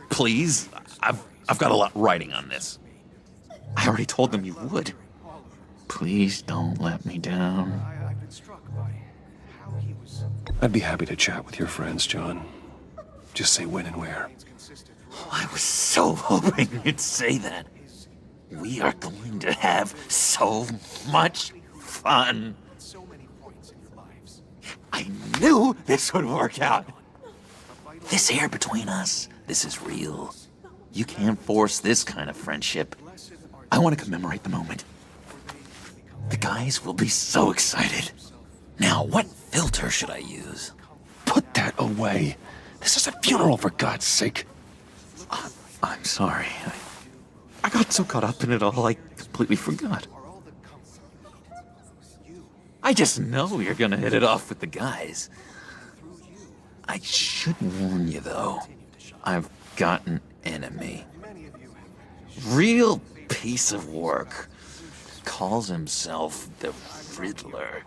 Please? I've got a lot riding on this. I already told them you would. Please don't let me down. I'd be happy to chat with your friends, John. Just say when and where. Oh, I was so hoping you'd say that. We are going to have so much fun. I knew this would work out. This air between us, this is real. You can't force this kind of friendship. I want to commemorate the moment. The guys will be so excited. Now, what filter should I use? Put that away. This is a funeral, for God's sake. I'm sorry. I got so caught up in it all, I completely forgot. I just know you're gonna hit it off with the guys. I should warn you, though. I've got an enemy. Real piece of work. Calls himself the Riddler.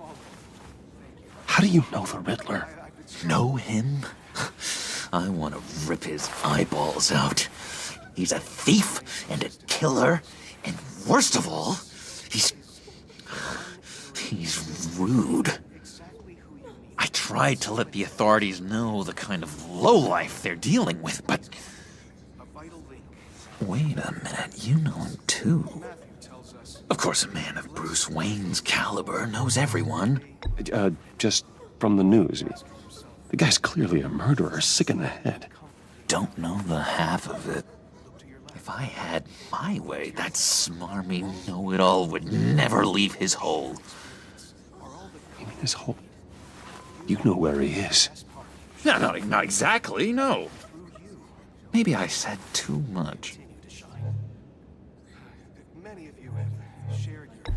How do you know the Riddler? Know him? I want to rip his eyeballs out. He's a thief and a killer, and worst of all, he's rude. I tried to let the authorities know the kind of lowlife they're dealing with, but... Wait a minute, you know him too. Of course, a man of Bruce Wayne's caliber knows everyone. Just from the news. The guy's clearly a murderer, sick in the head. Don't know the half of it. If I had my way, that smarmy know-it-all would never leave his hole. You mean his hole? You know where he is. No, not exactly, no. Maybe I said too much.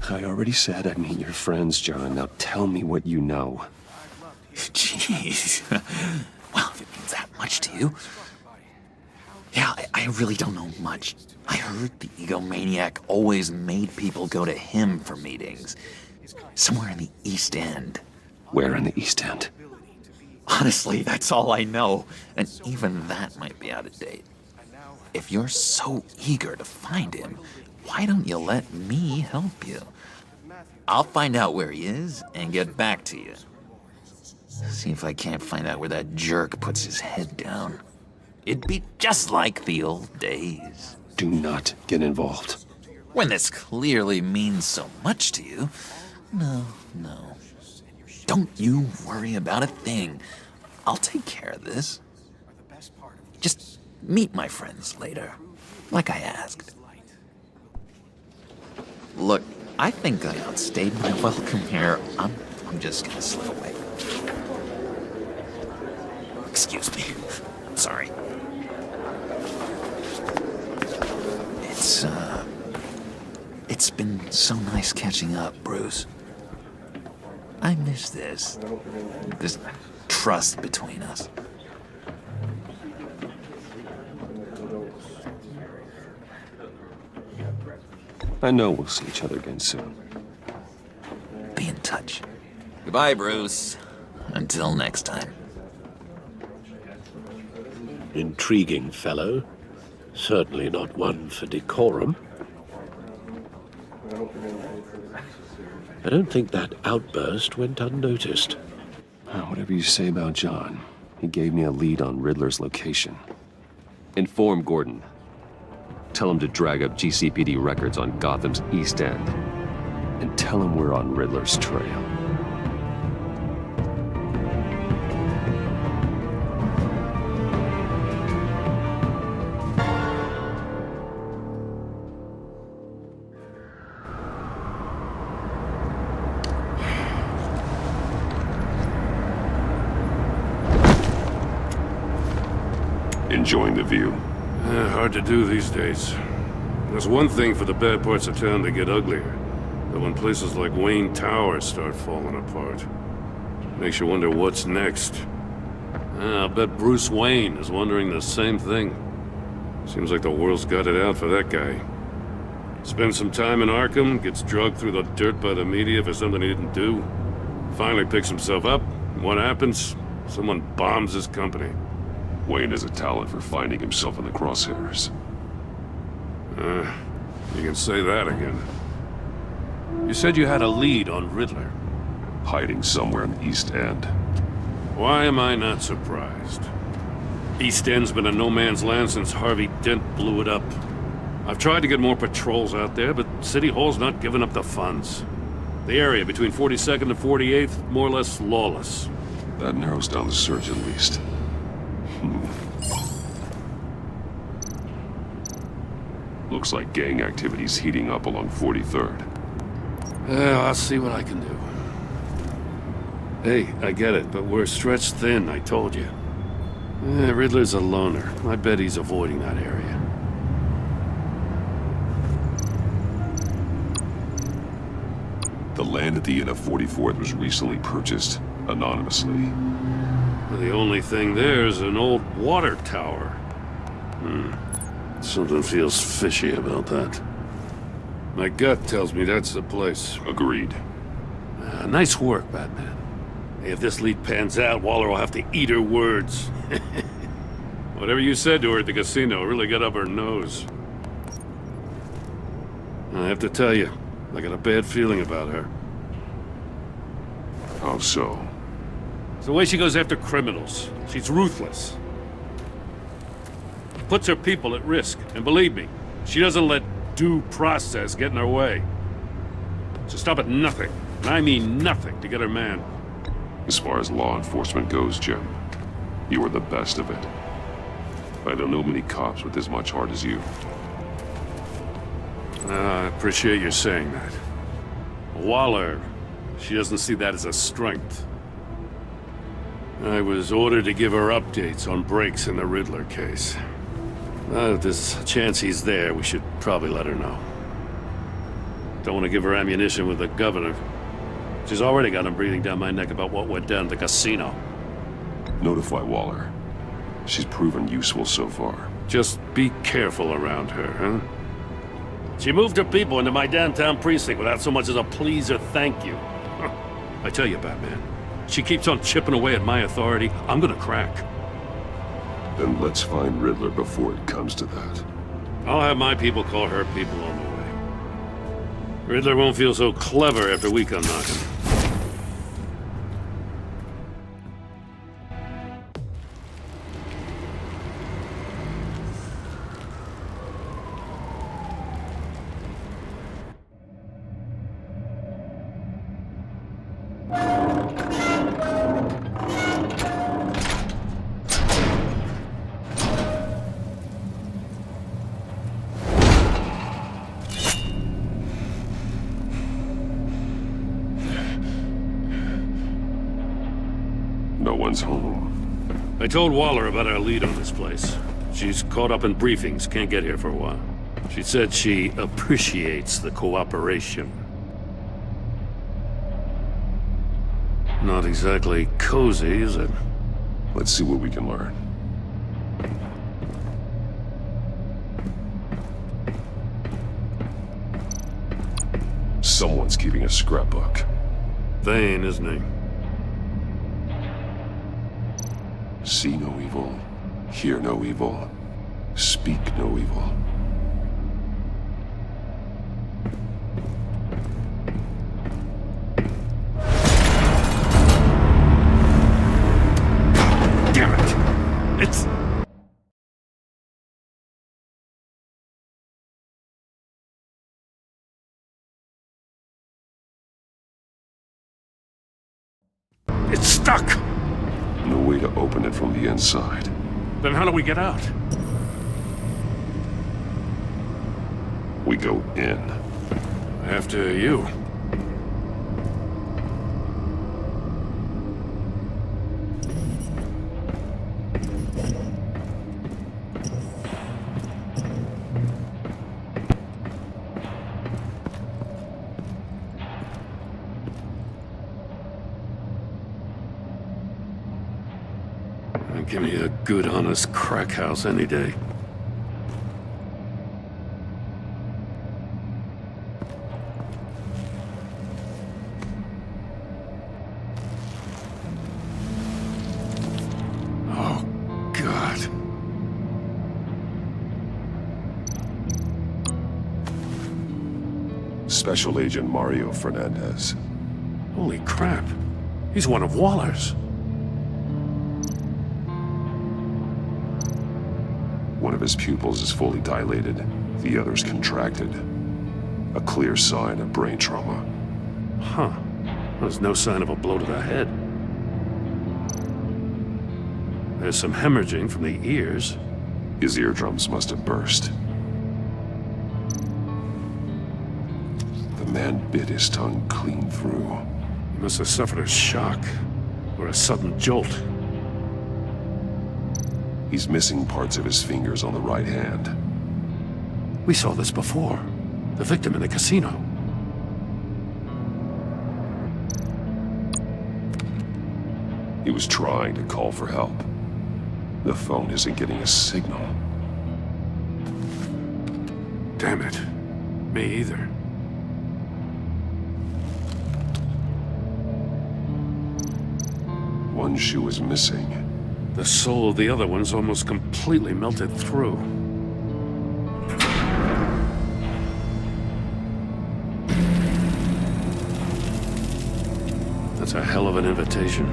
I already said I'd meet your friends, John. Now tell me what you know. Jeez. Well, if it means that much to you. Yeah, I really don't know much. I heard the egomaniac always made people go to him for meetings. Somewhere in the East End. Where in the East End? Honestly, that's all I know. And even that might be out of date. If you're so eager to find him, why don't you let me help you? I'll find out where he is and get back to you. See if I can't find out where that jerk puts his head down. It'd be just like the old days. Do not get involved. When this clearly means so much to you. No. Don't you worry about a thing. I'll take care of this. Just meet my friends later, like I asked. Look, I think I outstayed my welcome here. I'm just gonna slip away. Excuse me. I'm sorry. It's been so nice catching up, Bruce. I miss this trust between us. I know we'll see each other again soon. Be in touch. Goodbye, Bruce. Until next time. Intriguing fellow. Certainly not one for decorum. I don't think that outburst went unnoticed. Whatever you say about John, he gave me a lead on Riddler's location. Inform Gordon. Tell him to drag up GCPD records on Gotham's East End. And tell him we're on Riddler's trail. Enjoying the view. Hard to do these days. There's one thing for the bad parts of town to get uglier, but when places like Wayne Tower start falling apart, makes you wonder what's next. I'll bet Bruce Wayne is wondering the same thing. Seems like the world's got it out for that guy. Spends some time in Arkham, gets drugged through the dirt by the media for something he didn't do. Finally picks himself up, and what happens? Someone bombs his company. Wayne has a talent for finding himself in the crosshairs. You can say that again. You said you had a lead on Riddler. Hiding somewhere in the East End. Why am I not surprised? East End's been a no-man's land since Harvey Dent blew it up. I've tried to get more patrols out there, but City Hall's not giving up the funds. The area between 42nd and 48th, more or less lawless. That narrows down the search at least. Looks like gang activity's heating up along 43rd. I'll see what I can do. Hey, I get it, but we're stretched thin, I told you. Riddler's a loner. I bet he's avoiding that area. The land at the end of 44th was recently purchased anonymously. The only thing there is an old water tower. Something feels fishy about that. My gut tells me that's the place. Agreed. Nice work, Batman. If this lead pans out, Waller will have to eat her words. Whatever you said to her at the casino really got up her nose. I have to tell you, I got a bad feeling about her. How so? It's the way she goes after criminals. She's ruthless. Puts her people at risk. And believe me, she doesn't let due process get in her way. She'll stop at nothing, and I mean nothing, to get her man. As far as law enforcement goes, Jim, you are the best of it. I don't know many cops with as much heart as you. I appreciate you saying that. Waller, she doesn't see that as a strength. I was ordered to give her updates on breaks in the Riddler case. If there's a chance he's there, we should probably let her know. Don't want to give her ammunition with the governor. She's already got him breathing down my neck about what went down at the casino. Notify Waller. She's proven useful so far. Just be careful around her, huh? She moved her people into my downtown precinct without so much as a please or thank you. I tell you, Batman, she keeps on chipping away at my authority, I'm gonna crack. Then let's find Riddler before it comes to that. I'll have my people call her people on the way. Riddler won't feel so clever after we come knocking. No one's home. I told Waller about our lead on this place. She's caught up in briefings, can't get here for a while. She said she appreciates the cooperation. Not exactly cozy, is it? Let's see what we can learn. Someone's keeping a scrapbook. Vane, isn't he? See no evil, hear no evil, speak no evil. Damn it! It's... It's stuck! No way to open it from the inside. Then how do we get out? We go in. After you. Give me a good, honest crack house any day. Oh, God. Special Agent Mario Fernandez. Holy crap. He's one of Waller's. One of his pupils is fully dilated, the other's contracted. A clear sign of brain trauma. Huh. There's no sign of a blow to the head. There's some hemorrhaging from the ears. His eardrums must have burst. The man bit his tongue clean through. He must have suffered a shock, or a sudden jolt. He's missing parts of his fingers on the right hand. We saw this before. The victim in the casino. He was trying to call for help. The phone isn't getting a signal. Damn it. Me either. One shoe is missing. The soul of the other one's almost completely melted through. That's a hell of an invitation.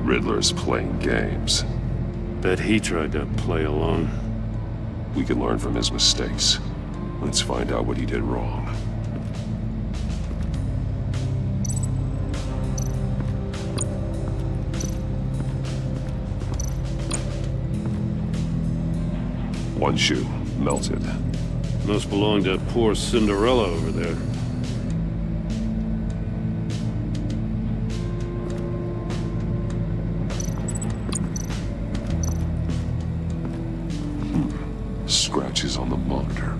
Riddler's playing games. Bet he tried to play along. We can learn from his mistakes. Let's find out what he did wrong. One shoe, melted. Must belong to poor Cinderella over there. Scratches on the monitor.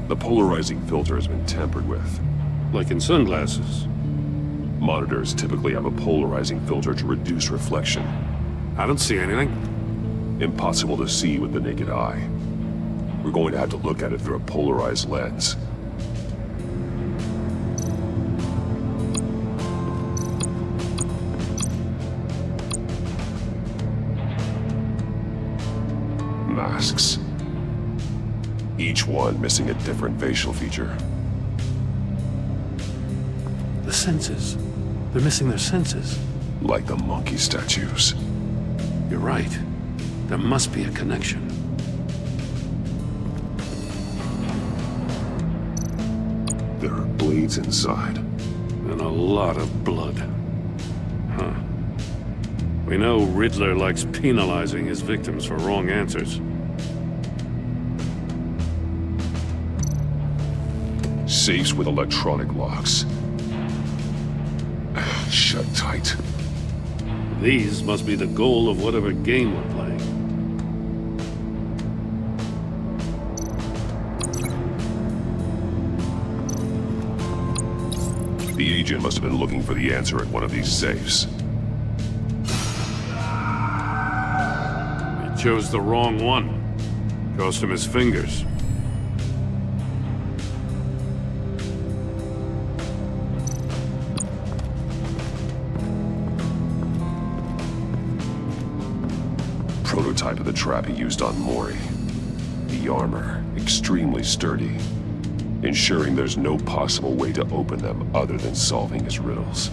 The polarizing filter has been tampered with. Like in sunglasses. Monitors typically have a polarizing filter to reduce reflection. I don't see anything. Impossible to see with the naked eye. We're going to have to look at it through a polarized lens. Masks. Each one missing a different facial feature. The senses. They're missing their senses. Like the monkey statues. You're right. There must be a connection. There are blades inside. And a lot of blood. Huh. We know Riddler likes penalizing his victims for wrong answers. Safes with electronic locks. Shut tight. These must be the goal of whatever game we're playing. The agent must have been looking for the answer at one of these safes. He chose the wrong one. Cost him his fingers. Prototype of the trap he used on Mori. The armor, extremely sturdy, ensuring there's no possible way to open them other than solving his riddles.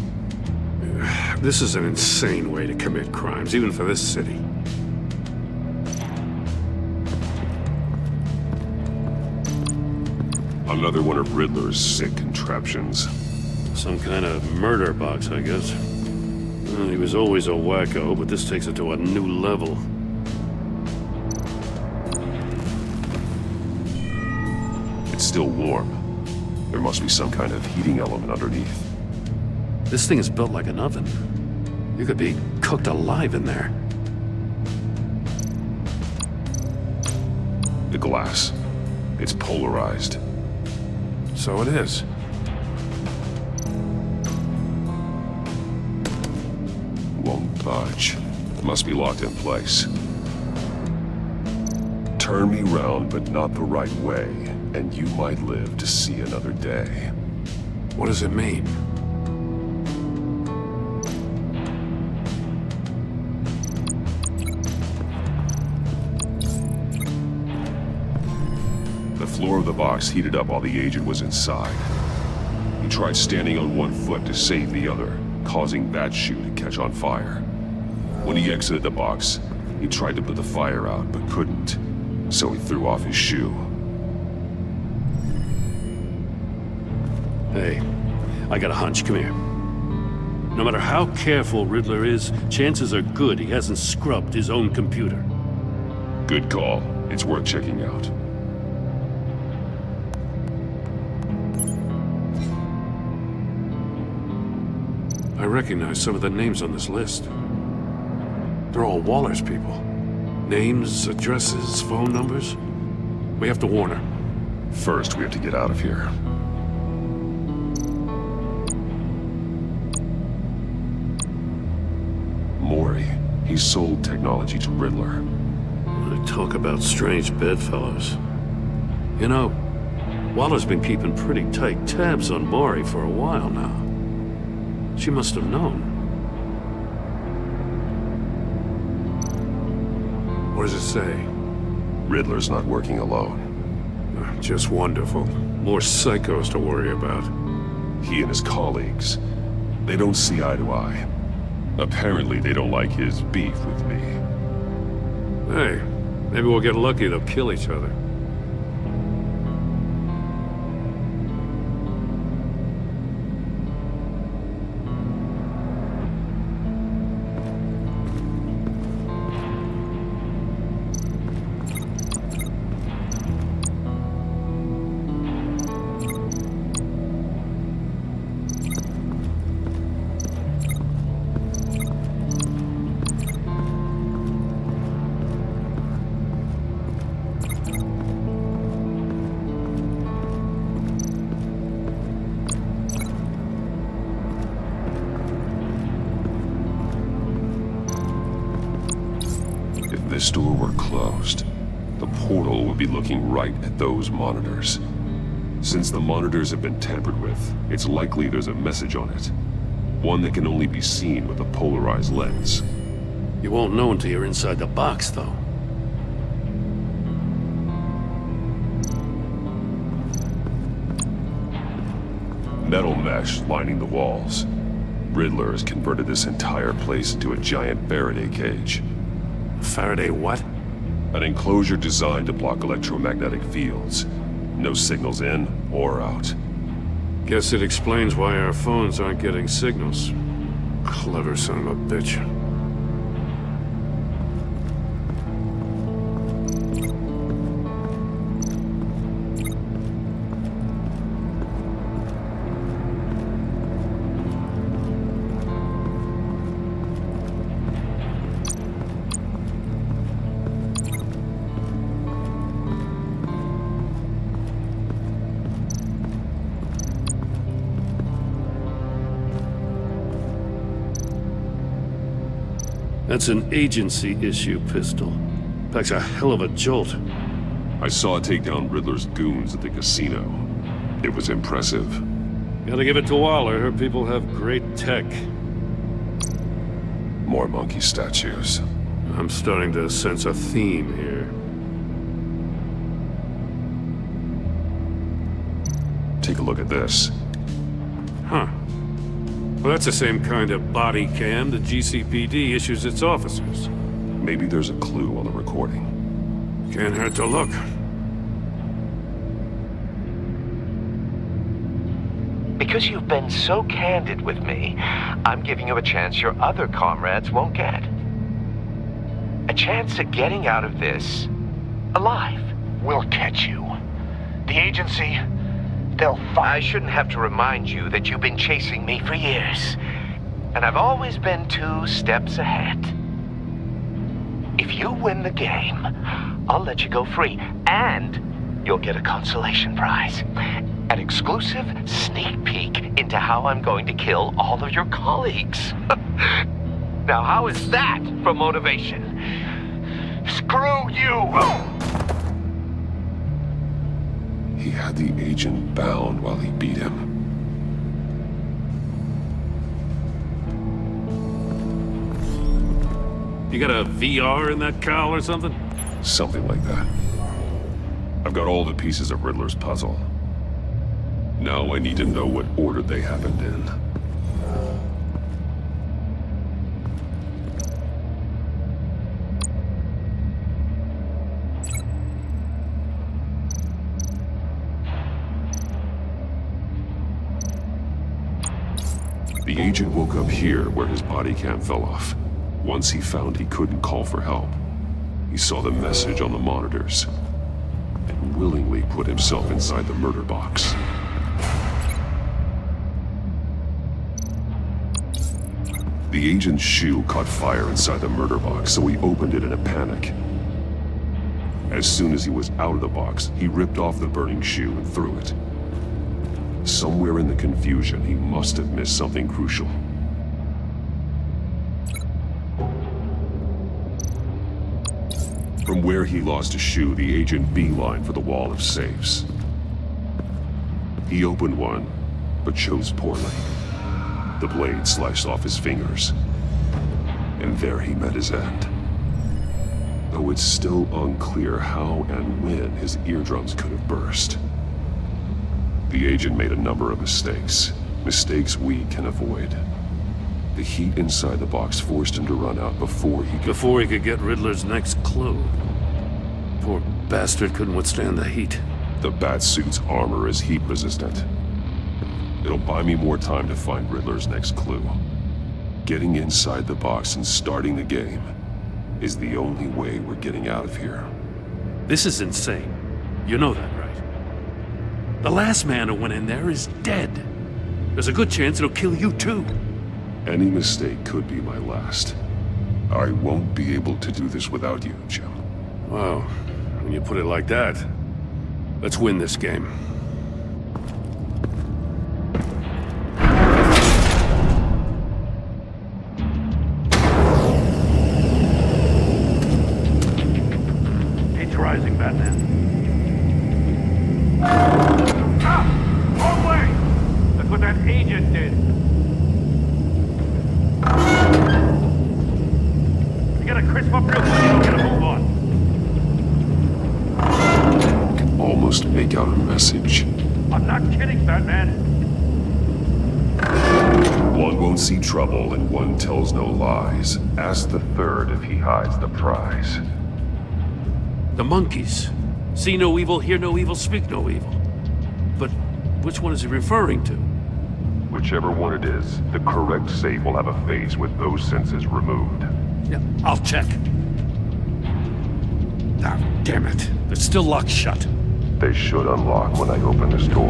This is an insane way to commit crimes, even for this city. Another one of Riddler's sick contraptions. Some kind of murder box, I guess. Well, he was always a wacko, but this takes it to a new level. It's still warm. There must be some kind of heating element underneath. This thing is built like an oven. You could be cooked alive in there. The glass. It's polarized. So it is. Won't budge. Must be locked in place. Turn me round, but not the right way, and you might live to see another day. What does it mean? The floor of the box heated up while the agent was inside. He tried standing on one foot to save the other, causing that shoe to catch on fire. When he exited the box, he tried to put the fire out, but couldn't, so he threw off his shoe. Hey, I got a hunch. Come here. No matter how careful Riddler is, chances are good he hasn't scrubbed his own computer. Good call. It's worth checking out. I recognize some of the names on this list. They're all Waller's people. Names, addresses, phone numbers. We have to warn her. First, we have to get out of here. Mori. He sold technology to Riddler. Talk about strange bedfellows. You know, Waller's been keeping pretty tight tabs on Mori for a while now. She must have known. What does it say? Riddler's not working alone. Just wonderful. More psychos to worry about. He and his colleagues, they don't see eye to eye. Apparently they don't like his beef with me. Hey, maybe we'll get lucky, they'll kill each other. If this door were closed, the portal would be looking right at those monitors. Since the monitors have been tampered with, it's likely there's a message on it. One that can only be seen with a polarized lens. You won't know until you're inside the box, though. Metal mesh lining the walls. Riddler has converted this entire place into a giant Faraday cage. Faraday what? An enclosure designed to block electromagnetic fields. No signals in or out. Guess it explains why our phones aren't getting signals. Clever son of a bitch. That's an agency issue pistol. Packs a hell of a jolt. I saw it take down Riddler's goons at the casino. It was impressive. Gotta give it to Waller. Her people have great tech. More monkey statues. I'm starting to sense a theme here. Take a look at this. Huh. Well, that's the same kind of body cam the GCPD issues its officers. Maybe there's a clue on the recording. Can't hurt to look. Because you've been so candid with me, I'm giving you a chance your other comrades won't get. A chance at getting out of this alive. We'll catch you. The agency, they'll find... I shouldn't have to remind you that you've been chasing me for years. And I've always been 2 steps ahead. If you win the game, I'll let you go free. And you'll get a consolation prize. An exclusive sneak peek into how I'm going to kill all of your colleagues. Now, how is that for motivation? Screw you! He had the agent bound while he beat him. You got a VR in that cowl or something? Something like that. I've got all the pieces of Riddler's puzzle. Now I need to know what order they happened in. The agent woke up here where his body cam fell off. Once he found he couldn't call for help, he saw the message on the monitors and willingly put himself inside the murder box. The agent's shoe caught fire inside the murder box, so he opened it in a panic. As soon as he was out of the box, he ripped off the burning shoe and threw it. Somewhere in the confusion, he must have missed something crucial. From where he lost a shoe, the agent beelined for the wall of safes. He opened one, but chose poorly. The blade sliced off his fingers. And there he met his end. Though it's still unclear how and when his eardrums could have burst. The agent made a number of mistakes. Mistakes we can avoid. The heat inside the box forced him to run out before he could get Riddler's next clue. Poor bastard couldn't withstand the heat. The Batsuit's armor is heat resistant. It'll buy me more time to find Riddler's next clue. Getting inside the box and starting the game is the only way we're getting out of here. This is insane. You know that, right? The last man who went in there is dead. There's a good chance it'll kill you too. Any mistake could be my last. I won't be able to do this without you, Jim. Wow, when you put it like that, let's win this game. It's rising, Batman. Wrong way! That's what that agent did. You gotta crisp up real quick, don't get a move on. I can almost make out a message. I'm not kidding, Batman. One won't see trouble and one tells no lies. Ask the third if he hides the prize. The monkeys. See no evil, hear no evil, speak no evil. But which one is he referring to? Whichever one it is, the correct safe will have a phase with those senses removed. Yeah, I'll check. Ah, damn it. It's still locked shut. They should unlock when I open this door.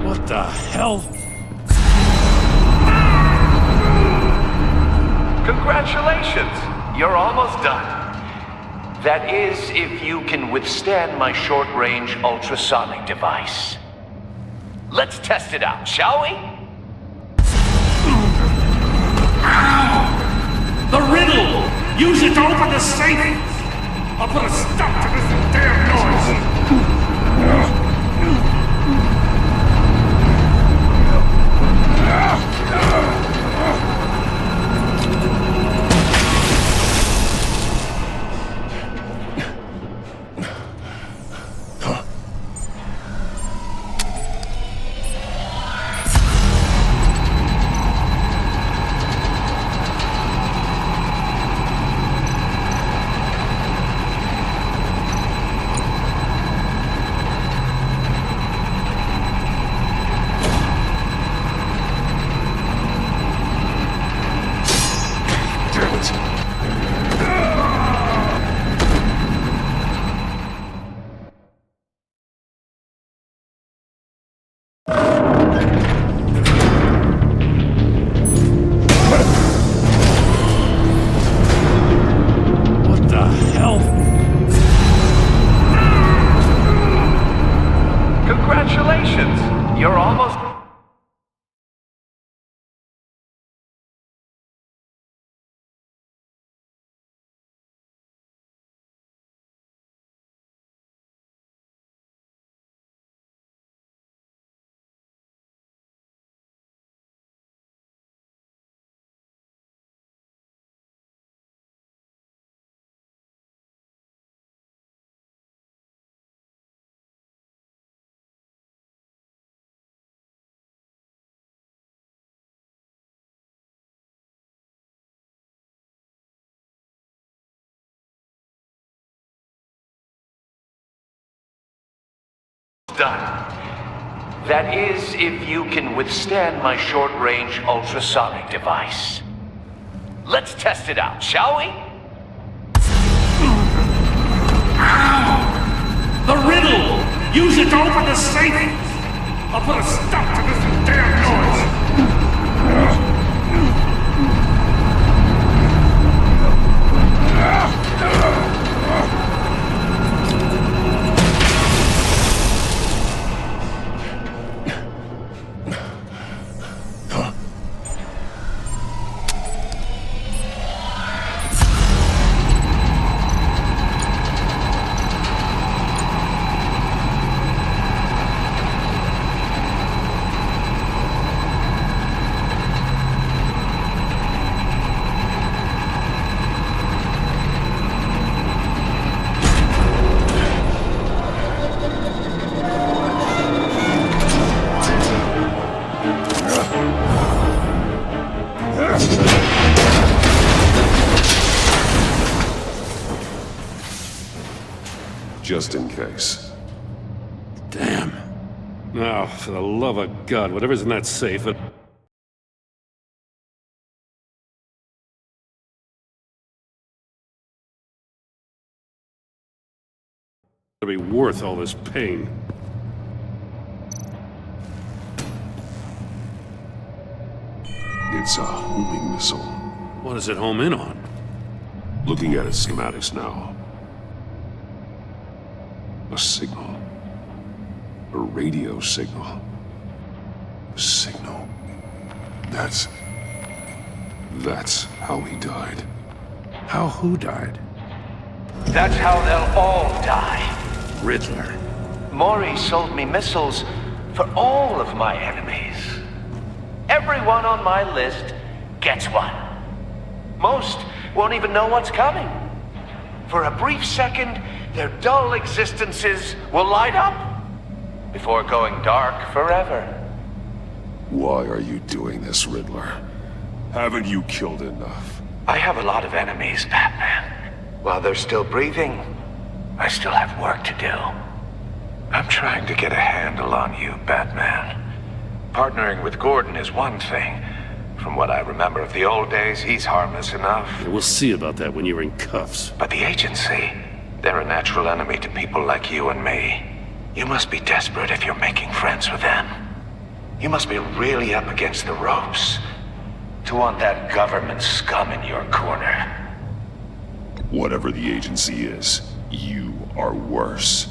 What the hell? Congratulations! You're almost done. That is, if you can withstand my short-range ultrasonic device. Let's test it out, shall we? The riddle! Use it to open the safe! I'll put a stop to this damn noise! Congratulations! You're almost... done. That is, if you can withstand my short-range ultrasonic device. Let's test it out, shall we? The riddle! Use it to open the safe! I'll put a stop to this damn noise! just in case. Damn. Now, for the love of God, whatever's in that safe, it'll be worth all this pain. It's a homing missile. What does it home in on? Looking at its schematics now. A signal. A radio signal. A signal. That's how he died. How who died? That's how they'll all die. Riddler. Mori sold me missiles for all of my enemies. Everyone on my list gets one. Most won't even know what's coming. For a brief second, their dull existences will light up before going dark forever. Why are you doing this, Riddler? Haven't you killed enough? I have a lot of enemies, Batman. While they're still breathing, I still have work to do. I'm trying to get a handle on you, Batman. Partnering with Gordon is one thing. From what I remember of the old days, he's harmless enough. Yeah, we'll see about that when you're in cuffs. But the agency, they're a natural enemy to people like you and me. You must be desperate if you're making friends with them. You must be really up against the ropes to want that government scum in your corner. Whatever the agency is, you are worse.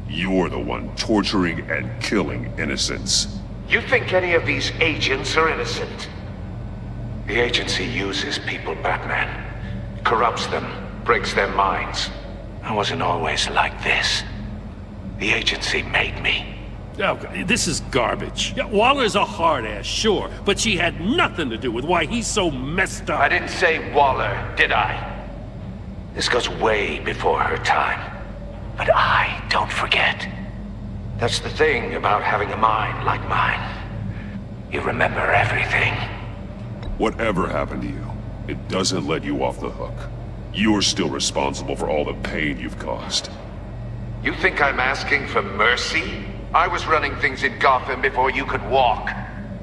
You're the one torturing and killing innocents. You think any of these agents are innocent? The agency uses people, Batman. Corrupts them, breaks their minds. I wasn't always like this. The agency made me. Oh, this is garbage. Yeah, Waller's a hard-ass, sure, but she had nothing to do with why he's so messed up. I didn't say Waller, did I? This goes way before her time. But I don't forget. That's the thing about having a mind like mine. You remember everything. Whatever happened to you, it doesn't let you off the hook. You're still responsible for all the pain you've caused. You think I'm asking for mercy? I was running things in Gotham before you could walk.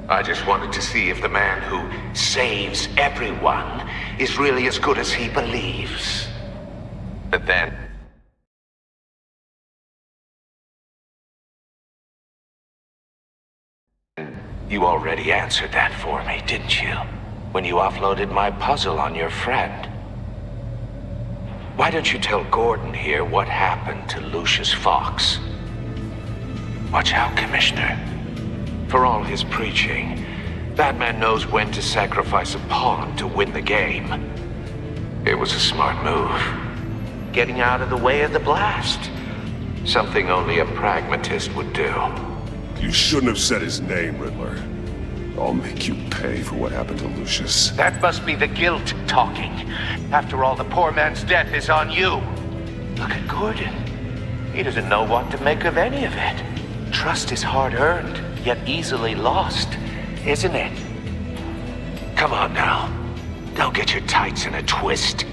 I just wanted to see if the man who saves everyone is really as good as he believes. But then... You already answered that for me, didn't you? When you offloaded my puzzle on your friend. Why don't you tell Gordon here what happened to Lucius Fox? Watch out, Commissioner. For all his preaching, Batman knows when to sacrifice a pawn to win the game. It was a smart move. Getting out of the way of the blast. Something only a pragmatist would do. You shouldn't have said his name, Riddler. I'll make you pay for what happened to Lucius. That must be the guilt talking. After all, the poor man's death is on you. Look at Gordon. He doesn't know what to make of any of it. Trust is hard-earned, yet easily lost, isn't it? Come on now. Don't get your tights in a twist.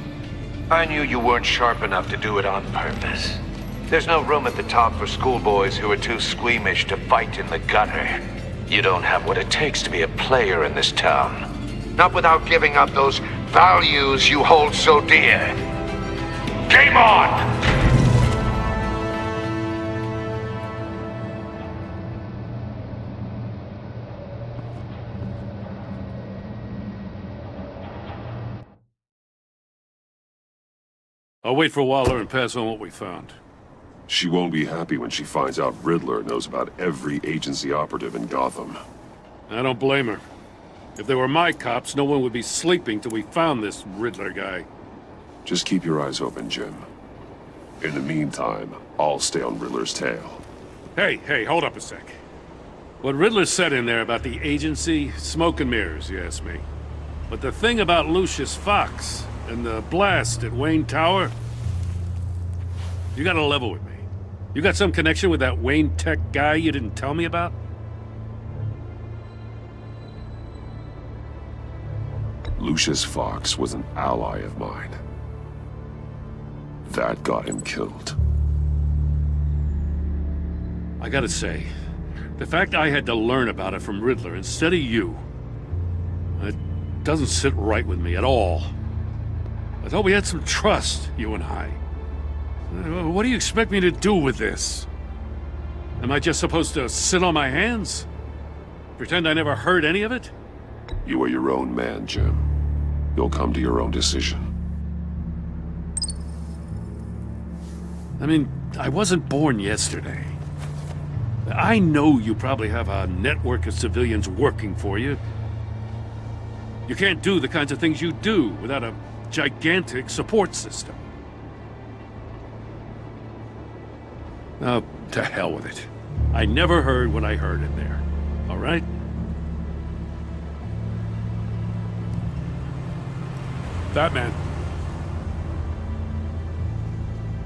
I knew you weren't sharp enough to do it on purpose. There's no room at the top for schoolboys who are too squeamish to fight in the gutter. You don't have what it takes to be a player in this town. Not without giving up those values you hold so dear. Game on! I'll wait for Waller and pass on what we found. She won't be happy when she finds out Riddler knows about every agency operative in Gotham. I don't blame her. If they were my cops, no one would be sleeping till we found this Riddler guy. Just keep your eyes open, Jim. In the meantime, I'll stay on Riddler's tail. Hey, hold up a sec. What Riddler said in there about the agency, smoke and mirrors, you ask me. But the thing about Lucius Fox and the blast at Wayne Tower, you gotta level with me. You got some connection with that Wayne Tech guy you didn't tell me about? Lucius Fox was an ally of mine. That got him killed. I gotta say, the fact I had to learn about it from Riddler instead of you, it doesn't sit right with me at all. I thought we had some trust, you and I. What do you expect me to do with this? Am I just supposed to sit on my hands? Pretend I never heard any of it? You are your own man, Jim. You'll come to your own decision. I mean, I wasn't born yesterday. I know you probably have a network of civilians working for you. You can't do the kinds of things you do without a gigantic support system. Oh, to hell with it. I never heard what I heard in there. All right? Batman.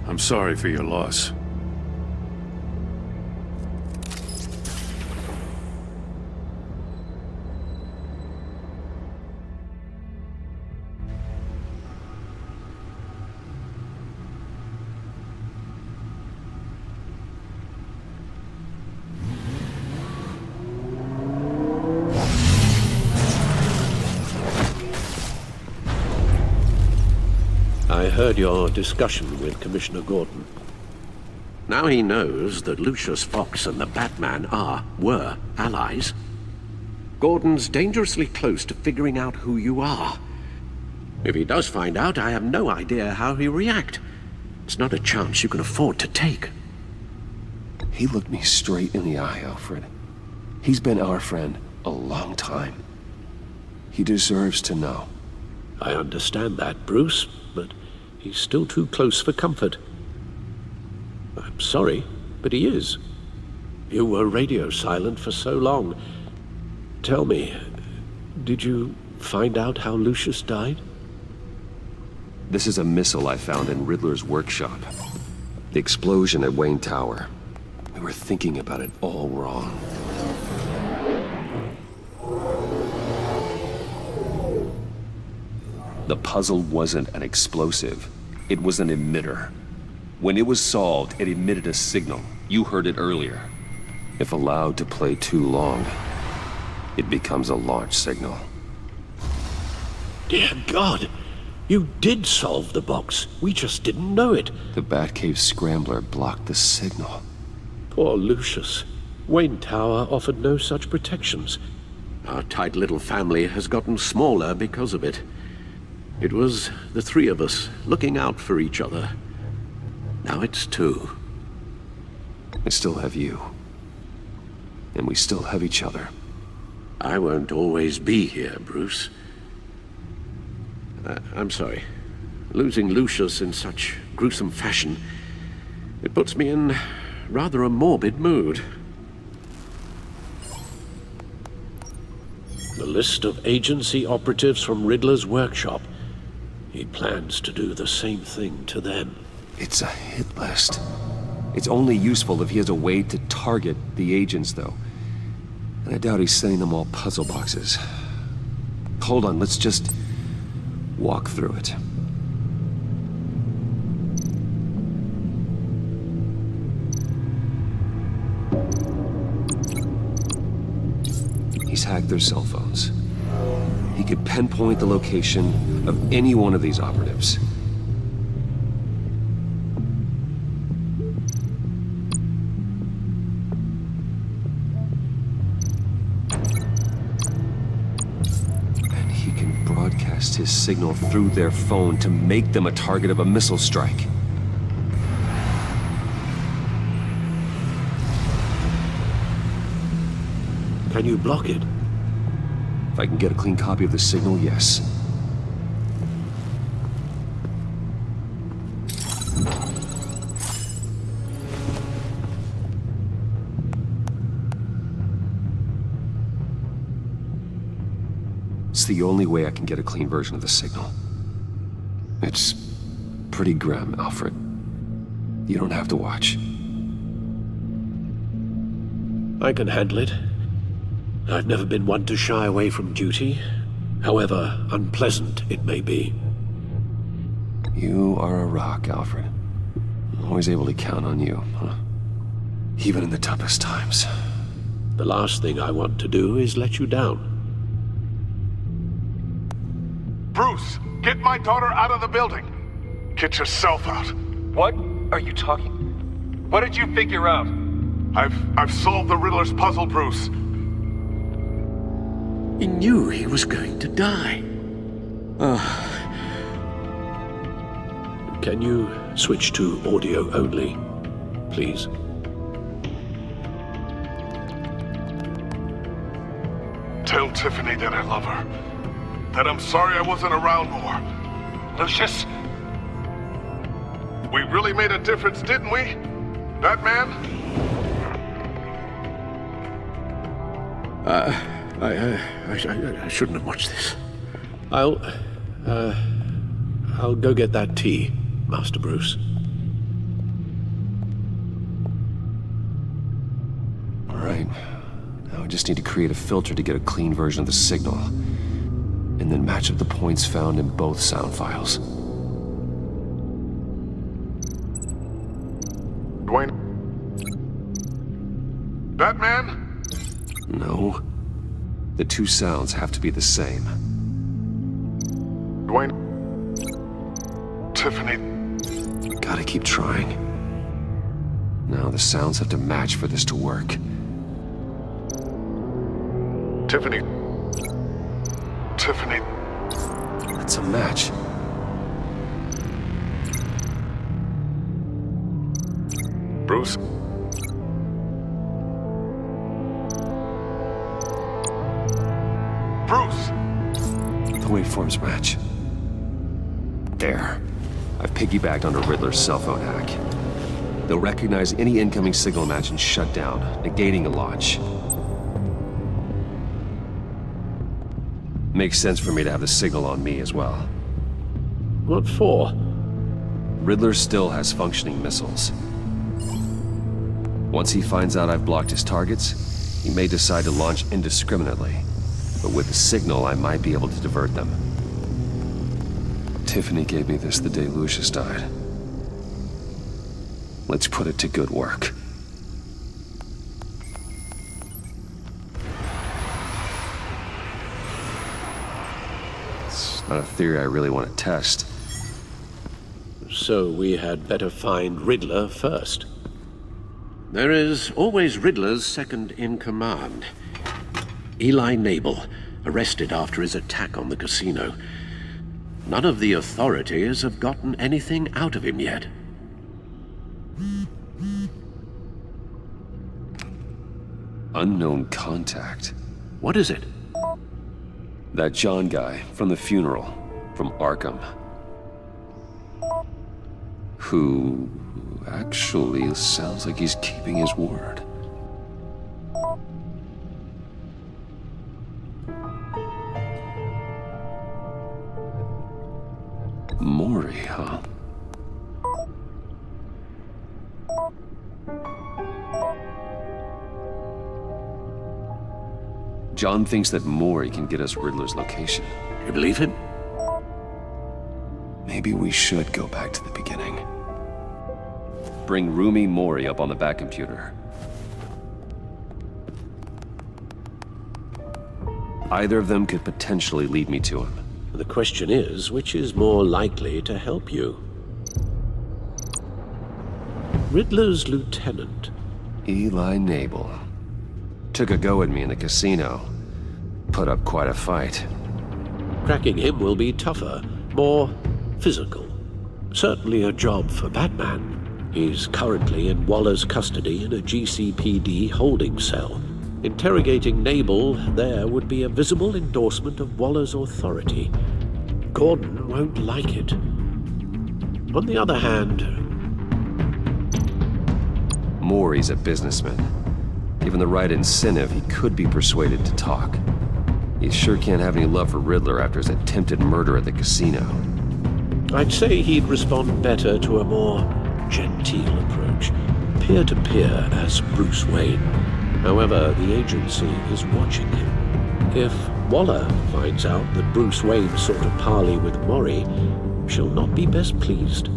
I'm sorry for your loss. I heard your discussion with Commissioner Gordon. Now he knows that Lucius Fox and the Batman were allies. Gordon's dangerously close to figuring out who you are. If he does find out, I have no idea how he'll react. It's not a chance you can afford to take. He looked me straight in the eye, Alfred. He's been our friend a long time. He deserves to know. I understand that, Bruce, but he's still too close for comfort. I'm sorry, but he is. You were radio silent for so long. Tell me, did you find out how Lucius died? This is a missile I found in Riddler's workshop. The explosion at Wayne Tower. We were thinking about it all wrong. The puzzle wasn't an explosive. It was an emitter. When it was solved, it emitted a signal. You heard it earlier. If allowed to play too long, it becomes a launch signal. Dear God! You did solve the box. We just didn't know it. The Batcave scrambler blocked the signal. Poor Lucius. Wayne Tower offered no such protections. Our tight little family has gotten smaller because of it. It was the three of us looking out for each other. Now it's two. I still have you. And we still have each other. I won't always be here, Bruce. I'm sorry. Losing Lucius in such gruesome fashion, it puts me in rather a morbid mood. The list of agency operatives from Riddler's workshop. He plans to do the same thing to them. It's a hit list. It's only useful if he has a way to target the agents, though. And I doubt he's sending them all puzzle boxes. Hold on, let's just walk through it. He's hacked their cell phones. He could pinpoint the location of any one of these operatives. And he can broadcast his signal through their phone to make them a target of a missile strike. Can you block it? If I can get a clean copy of the signal, yes. It's the only way I can get a clean version of the signal. It's pretty grim, Alfred. You don't have to watch. I can handle it. I've never been one to shy away from duty, however unpleasant it may be. You are a rock, Alfred. Always able to count on you, huh? even in the toughest times. The last thing I want to do is let you down. Bruce, get my daughter out of the building. Get yourself out. What are you talking? What did you figure out? I've solved the Riddler's puzzle, Bruce. He knew he was going to die. Can you switch to audio only, please? Tell Tiffany that I love her. That I'm sorry I wasn't around more. Lucius? We really made a difference, didn't we? Batman? I shouldn't have watched this. I'll go get that tea, Master Bruce. All right. Now I just need to create a filter to get a clean version of the signal, and then match up the points found in both sound files. Dwayne? Batman? No. The two sounds have to be the same. Dwayne? Tiffany? Gotta keep trying. Now the sounds have to match for this to work. Tiffany? Tiffany? That's a match. Bruce? Bruce! The waveforms match. There. I've piggybacked onto Riddler's cell phone hack. They'll recognize any incoming signal match and shut down, negating a launch. Makes sense for me to have the signal on me as well. What for? Riddler still has functioning missiles. Once he finds out I've blocked his targets, he may decide to launch indiscriminately. But with the signal, I might be able to divert them. Tiffany gave me this the day Lucius died. Let's put it to good work. It's not a theory I really want to test. So we had better find Riddler first. There is always Riddler's second in command. Eli Nabel, arrested after his attack on the casino. None of the authorities have gotten anything out of him yet. Unknown contact. What is it? That John guy from the funeral, from Arkham. Who actually sounds like he's keeping his word. Mori, huh? John thinks that Mori can get us Riddler's location. You believe him? Maybe we should go back to the beginning. Bring Rumi Mori up on the back computer. Either of them could potentially lead me to him. The question is, which is more likely to help you? Riddler's lieutenant. Eli Nabel. Took a go at me in the casino. Put up quite a fight. Cracking him will be tougher, more physical. Certainly a job for Batman. He's currently in Waller's custody in a GCPD holding cell. Interrogating Nabel there would be a visible endorsement of Waller's authority. Gordon won't like it. On the other hand... Mori's a businessman. Given the right incentive, he could be persuaded to talk. He sure can't have any love for Riddler after his attempted murder at the casino. I'd say he'd respond better to a more genteel approach. Peer-to-peer as Bruce Wayne. However, the agency is watching him. If Waller finds out that Bruce Wayne sought a parley with Mori, she'll not be best pleased.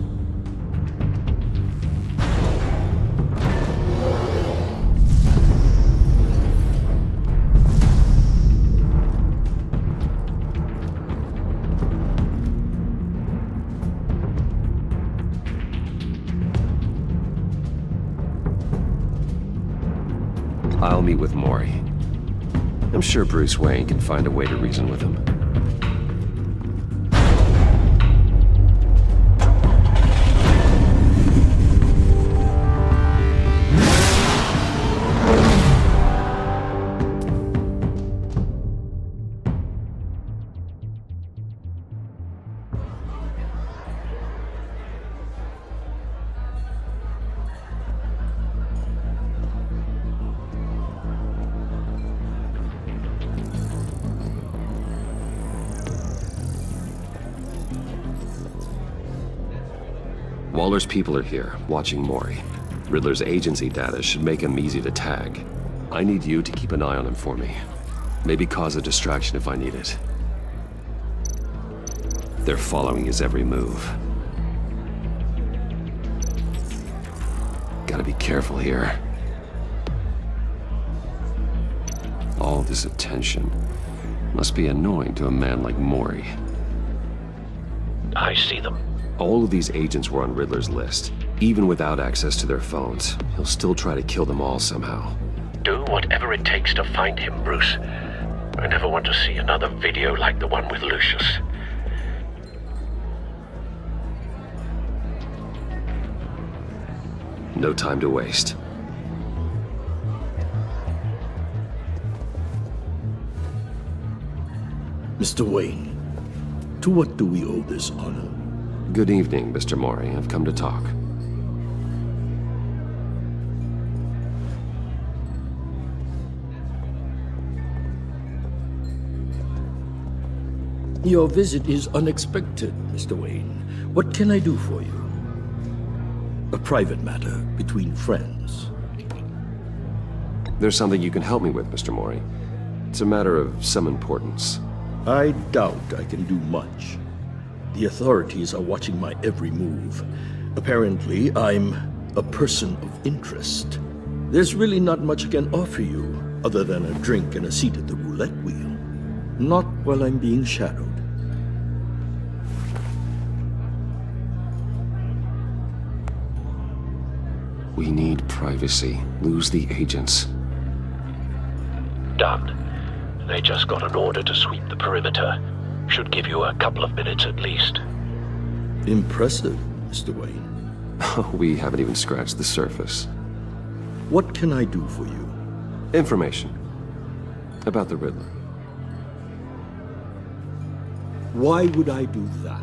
I'll meet with Maury. I'm sure Bruce Wayne can find a way to reason with him. Waller's people are here, watching Maury. Riddler's agency data should make him easy to tag. I need you to keep an eye on him for me. Maybe cause a distraction if I need it. They're following his every move. Gotta be careful here. All this attention must be annoying to a man like Maury. I see them. All of these agents were on Riddler's list. Even without access to their phones, he'll still try to kill them all somehow. Do whatever it takes to find him, Bruce. I never want to see another video like the one with Lucius. No time to waste. Mr. Wayne, to what do we owe this honor? Good evening, Mr. Maury. I've come to talk. Your visit is unexpected, Mr. Wayne. What can I do for you? A private matter between friends. There's something you can help me with, Mr. Maury. It's a matter of some importance. I doubt I can do much. The authorities are watching my every move. Apparently, I'm a person of interest. There's really not much I can offer you, other than a drink and a seat at the roulette wheel. Not while I'm being shadowed. We need privacy. Lose the agents. Done. They just got an order to sweep the perimeter. Should give you a couple of minutes at least. Impressive, Mr. Wayne. We haven't even scratched the surface. What can I do for you? Information. About the Riddler. Why would I do that?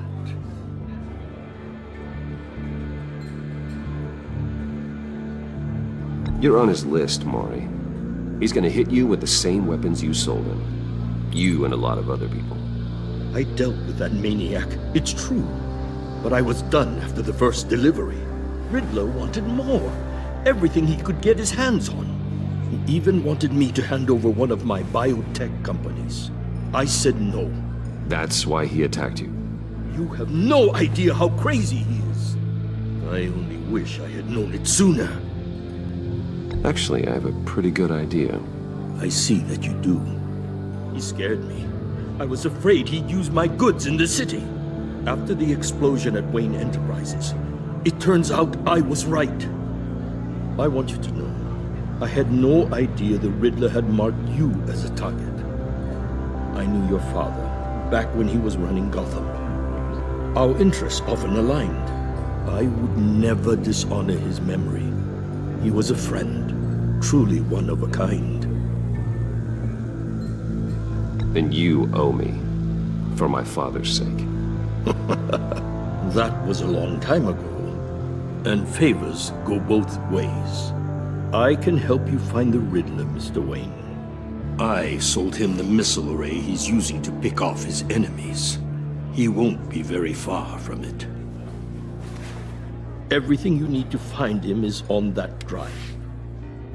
You're on his list, Maury. He's gonna hit you with the same weapons you sold him. You and a lot of other people. I dealt with that maniac, it's true. But I was done after the first delivery. Riddler wanted more. Everything he could get his hands on. He even wanted me to hand over one of my biotech companies. I said no. That's why he attacked you. You have no idea how crazy he is. I only wish I had known it sooner. Actually, I have a pretty good idea. I see that you do. He scared me. I was afraid he'd use my goods in the city. After the explosion at Wayne Enterprises, it turns out I was right. I want you to know, I had no idea the Riddler had marked you as a target. I knew your father back when he was running Gotham. Our interests often aligned. I would never dishonor his memory. He was a friend, truly one of a kind. Then you owe me, for my father's sake. That was a long time ago, and favors go both ways. I can help you find the Riddler, Mr. Wayne. I sold him the missile array he's using to pick off his enemies. He won't be very far from it. Everything you need to find him is on that drive.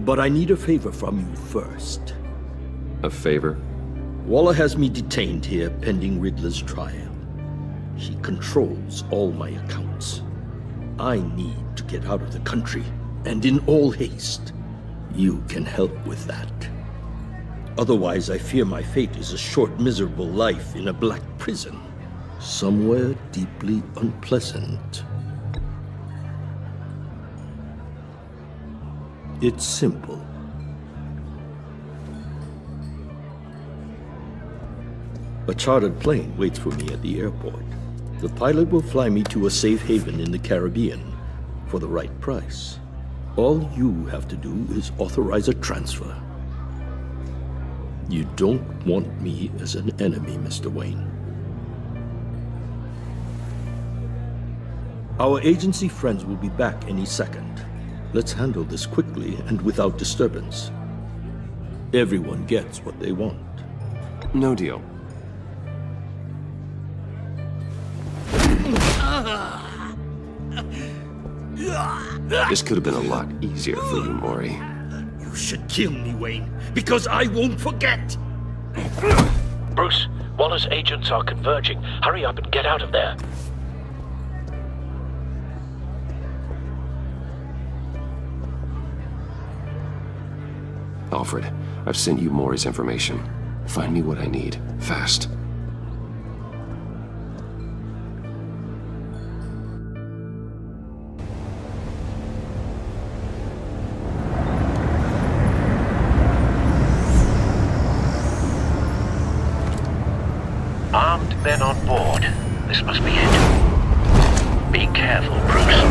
But I need a favor from you first. A favor? Waller has me detained here pending Riddler's trial. He controls all my accounts. I need to get out of the country, and in all haste. You can help with that. Otherwise, I fear my fate is a short, miserable life in a black prison. Somewhere deeply unpleasant. It's simple. A chartered plane waits for me at the airport. The pilot will fly me to a safe haven in the Caribbean for the right price. All you have to do is authorize a transfer. You don't want me as an enemy, Mr. Wayne. Our agency friends will be back any second. Let's handle this quickly and without disturbance. Everyone gets what they want. No deal. This could have been a lot easier for you, Maury. You should kill me, Wayne, because I won't forget! Bruce, Waller's agents are converging. Hurry up and get out of there. Alfred, I've sent you Maury's information. Find me what I need, fast. Armed men on board. This must be it. Be careful, Bruce.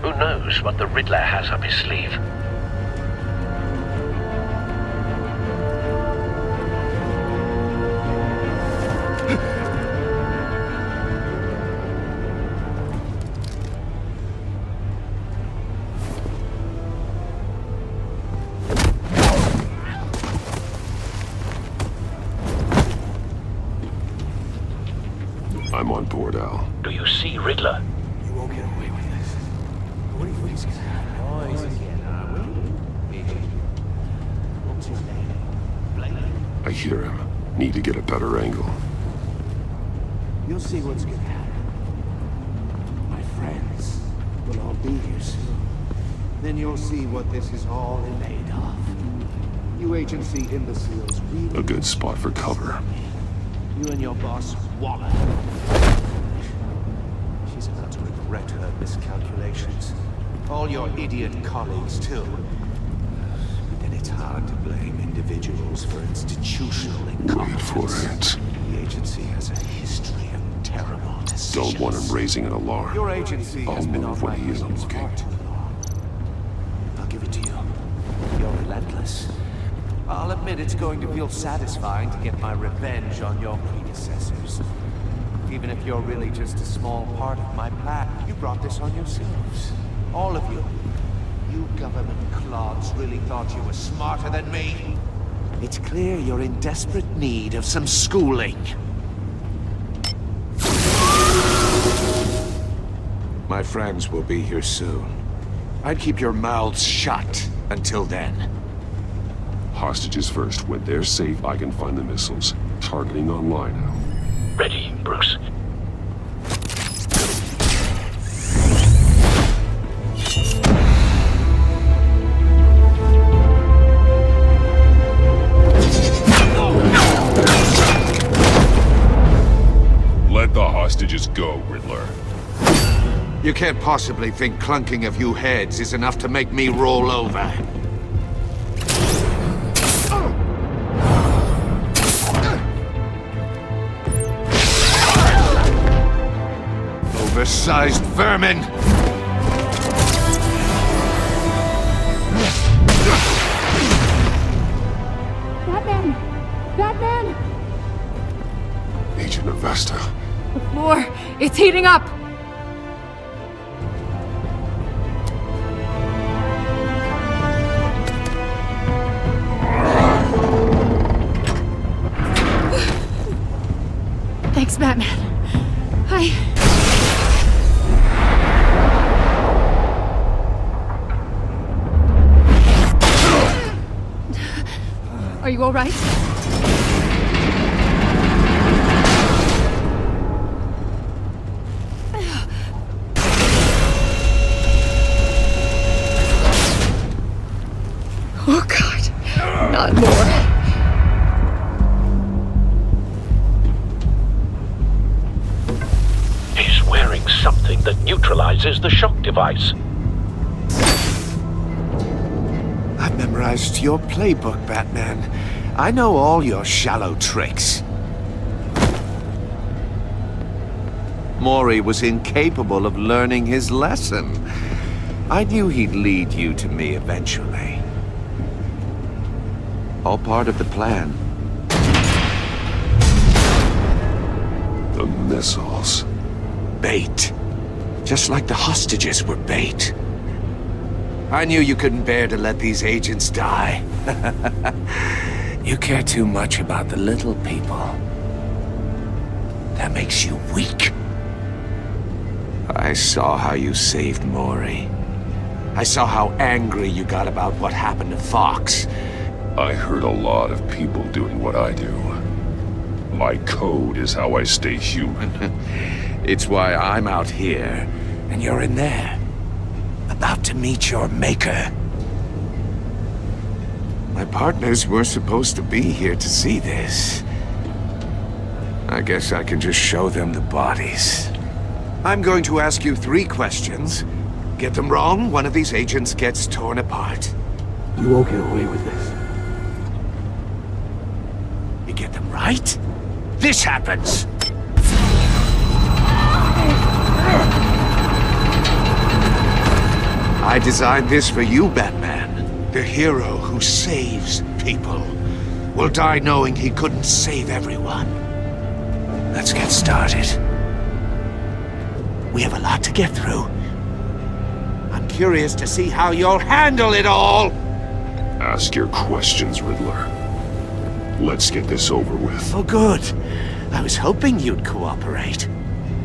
Who knows what the Riddler has up his sleeve? I'm on board, Al. Do you see Riddler? You won't get away with this. What do you think he's gonna happen? What's your name? I hear him. Need to get a better angle. You'll see what's gonna happen. My friends will all be here soon. Then you'll see what this is all made of. You agency imbeciles really... A good spot for cover. You and your boss, Waller. She's about to regret her miscalculations. All your idiot colleagues, too. But then it's hard to blame individuals for institutional incompetence. Wait for it. The agency has a history of terrible decisions. Don't want him raising an alarm. Your agency has been on my he isn't looking. far too long. I'll give it to you. You're relentless. I'll admit it's going to feel satisfying to get my revenge on your predecessors. Even if you're really just a small part of my plan, you brought this on yourselves. All of you. You government clods really thought you were smarter than me. It's clear you're in desperate need of some schooling. My friends will be here soon. I'd keep your mouths shut until then. Hostages first. When they're safe, I can find the missiles. Targeting online now. Ready, Bruce. Let the hostages go, Riddler. You can't possibly think clunking a few heads is enough to make me roll over. Oversized vermin! Batman! Batman! Agent Avesta. The floor, it's heating up! Thanks, Batman. Are you all right? Oh, God. Not more. He's wearing something that neutralizes the shock device. I've memorized your playbook, Batman. I know all your shallow tricks. Mori was incapable of learning his lesson. I knew he'd lead you to me eventually. All part of the plan. The missiles. Bait. Just like the hostages were bait. I knew you couldn't bear to let these agents die. You care too much about the little people. That makes you weak. I saw how you saved Mori. I saw how angry you got about what happened to Fox. I heard a lot of people doing what I do. My code is how I stay human. It's why I'm out here, and you're in there. About to meet your maker. My partners were supposed to be here to see this. I guess I can just show them the bodies. I'm going to ask you 3 questions. Get them wrong, one of these agents gets torn apart. You won't get away with this. You get them right, this happens! I designed this for you, Batman. The hero who saves people will die knowing he couldn't save everyone. Let's get started. We have a lot to get through. I'm curious to see how you'll handle it all! Ask your questions, Riddler. Let's get this over with. Oh, good. I was hoping you'd cooperate.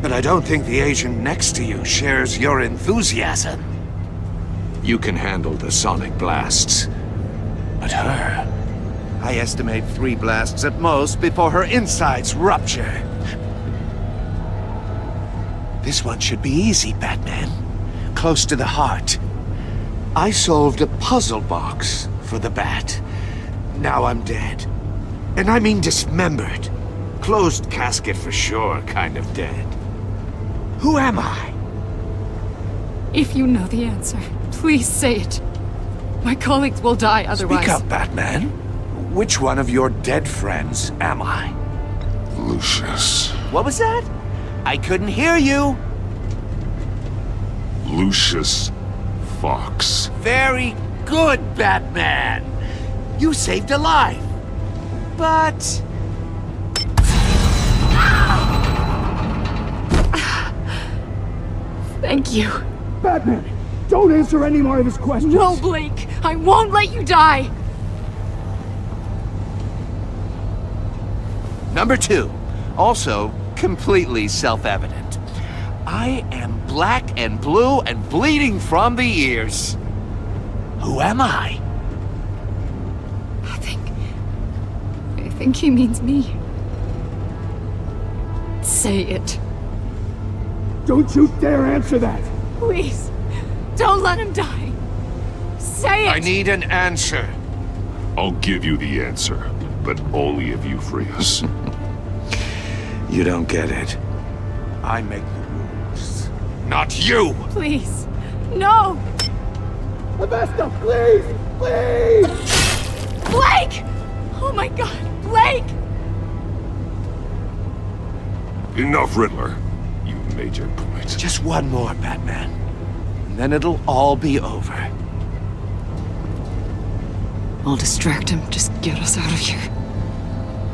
But I don't think the agent next to you shares your enthusiasm. You can handle the sonic blasts. But her... I estimate 3 blasts at most before her insides rupture. This one should be easy, Batman. Close to the heart. I solved a puzzle box for the Bat. Now I'm dead. And I mean dismembered. Closed casket for sure, kind of dead. Who am I? If you know the answer, please say it. My colleagues will die otherwise. Speak up, Batman. Which one of your dead friends am I? Lucius. What was that? I couldn't hear you. Lucius Fox. Very good, Batman. You saved a life. But... Thank you. Batman, don't answer any more of his questions. No, Blake. I won't let you die. Number 2. Also, completely self-evident. I am black and blue and bleeding from the ears. Who am I? I think he means me. Say it. Don't you dare answer that! Please, don't let him die. Say it! I need an answer. I'll give you the answer, but only if you free us. You don't get it. I make the rules, not you! Please, no! Avesta, please! Please! Blake! Oh my god, Blake! Enough, Riddler. You made your point. Just one more, Batman. And then it'll all be over. I'll distract him. Just get us out of here.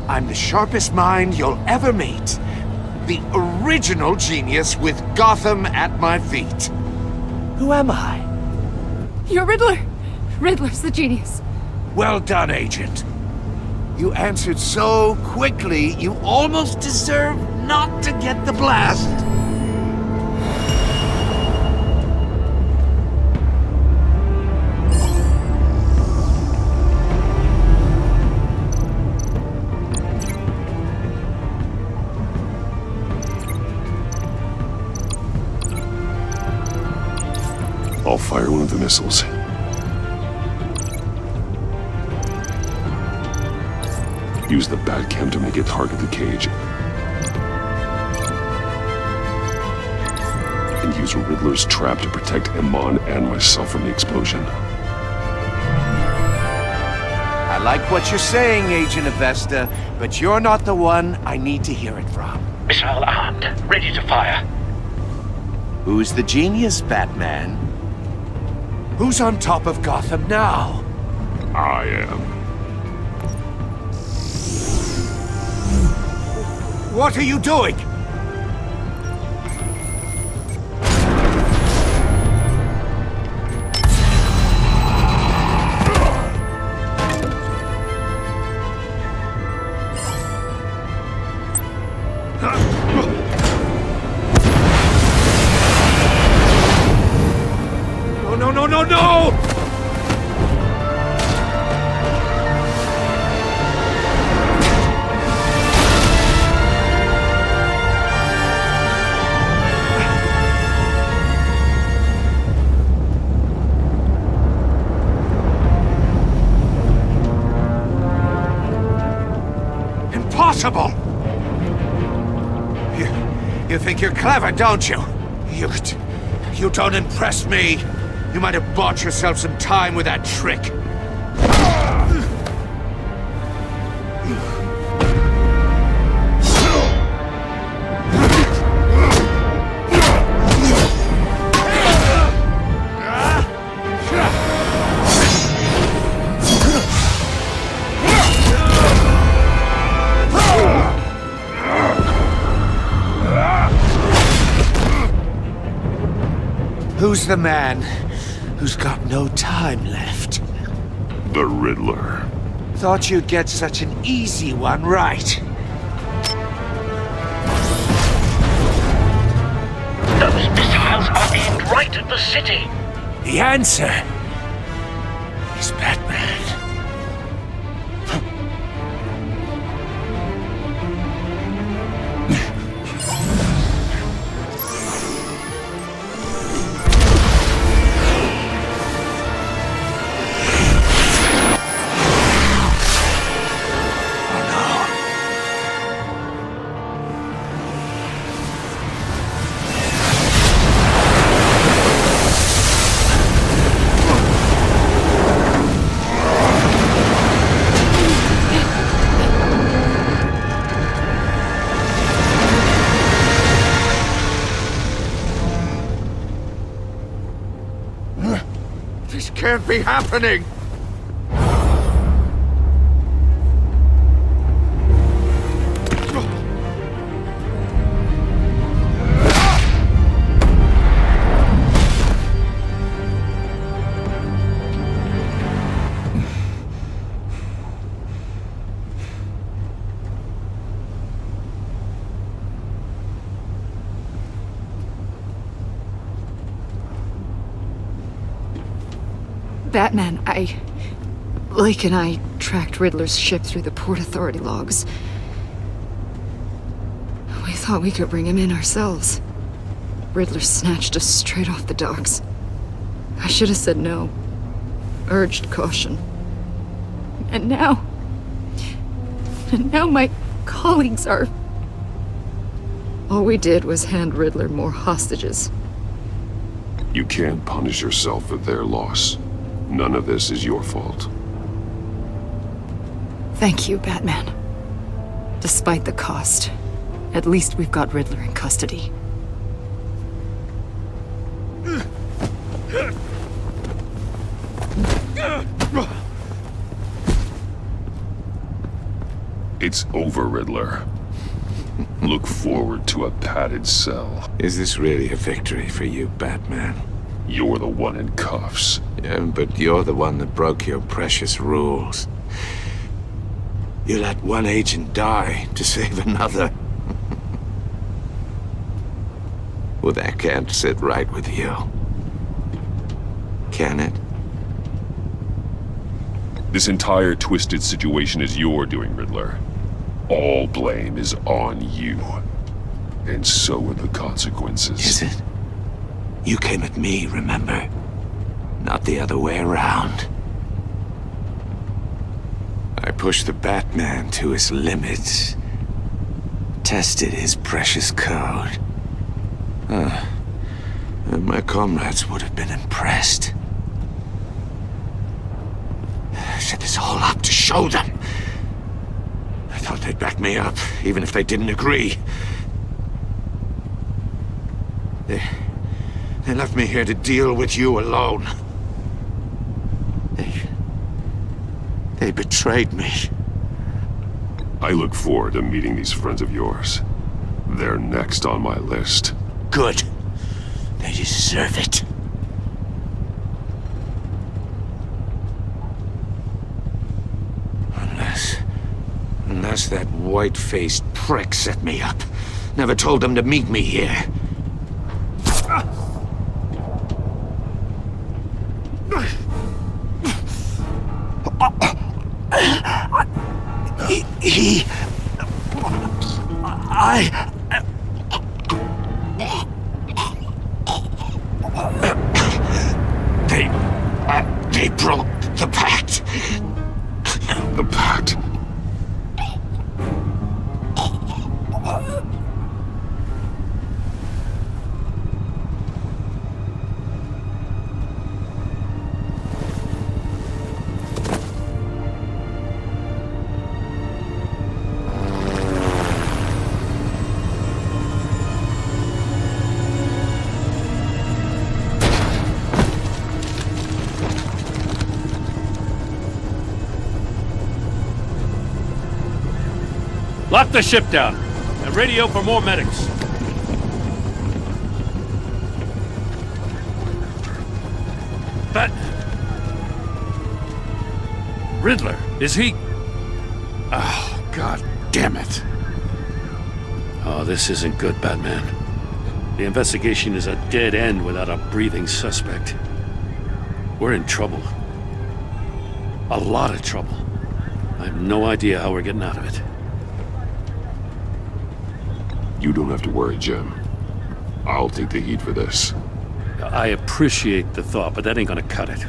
I'm the sharpest mind you'll ever meet. The original genius with Gotham at my feet. Who am I? You're Riddler. Riddler's the genius. Well done, Agent. You answered so quickly, you almost deserve not to get the blast. I'll fire one of the missiles. Use the Batcam to make it target the cage. And use Riddler's trap to protect Iman and myself from the explosion. I like what you're saying, Agent Avesta, but you're not the one I need to hear it from. Missile armed, ready to fire. Who's the genius, Batman? Who's on top of Gotham now? I am. What are you doing? No! Impossible! You think you're clever, don't you? You don't impress me. You might have bought yourself some time with that trick. Who's the man who's got no time left? The Riddler. Thought you'd get such an easy one right. Those missiles are aimed right at the city. The answer is Batman. This can't be happening! Batman, Lake and I tracked Riddler's ship through the Port Authority logs. We thought we could bring him in ourselves. Riddler snatched us straight off the docks. I should have said no. Urged caution. And now my colleagues are... All we did was hand Riddler more hostages. You can't punish yourself for their loss. None of this is your fault. Thank you, Batman. Despite the cost, at least we've got Riddler in custody. It's over, Riddler. Look forward to a padded cell. Is this really a victory for you, Batman? You're the one in cuffs. Yeah, but you're the one that broke your precious rules. You let one agent die to save another. Well, that can't sit right with you. Can it? This entire twisted situation is your doing, Riddler. All blame is on you. And so are the consequences. Is it? You came at me, remember? Not the other way around. I pushed the Batman to his limits. Tested his precious code. And my comrades would have been impressed. I set this all up to show them. I thought they'd back me up, even if they didn't agree. They left me here to deal with you alone. They betrayed me. I look forward to meeting these friends of yours. They're next on my list. Good. They deserve it. Unless that white-faced prick set me up. Never told them to meet me here. They broke the pact. The pact? Lock the ship down and radio for more medics. But Riddler, is he? Oh, God damn it. Oh, this isn't good, Batman. The investigation is a dead end without a breathing suspect. We're in trouble. A lot of trouble. I have no idea how we're getting out of it. You don't have to worry, Jim. I'll take the heat for this. I appreciate the thought, but that ain't gonna cut it.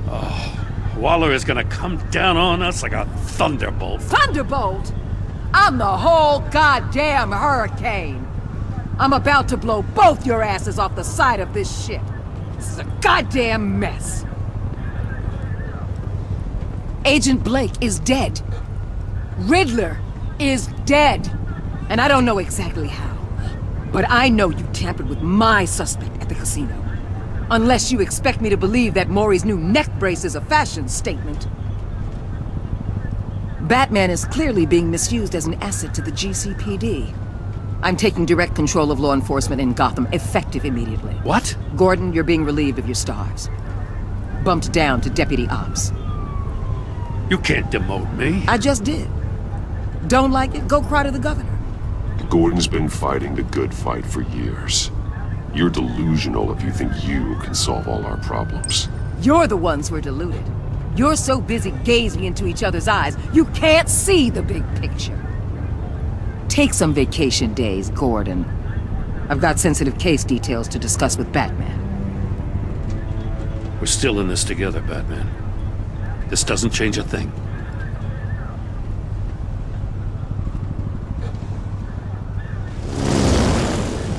Oh, Waller is gonna come down on us like a thunderbolt. Thunderbolt? I'm the whole goddamn hurricane. I'm about to blow both your asses off the side of this ship. This is a goddamn mess. Agent Blake is dead. Riddler is dead. And I don't know exactly how. But I know you tampered with my suspect at the casino. Unless you expect me to believe that Maury's new neck brace is a fashion statement. Batman is clearly being misused as an asset to the GCPD. I'm taking direct control of law enforcement in Gotham, effective immediately. What? Gordon, you're being relieved of your stars. Bumped down to Deputy Ops. You can't demote me. I just did. Don't like it? Go cry to the governor. Gordon's been fighting the good fight for years. You're delusional if you think you can solve all our problems. You're the ones who are deluded. You're so busy gazing into each other's eyes, you can't see the big picture. Take some vacation days, Gordon. I've got sensitive case details to discuss with Batman. We're still in this together, Batman. This doesn't change a thing.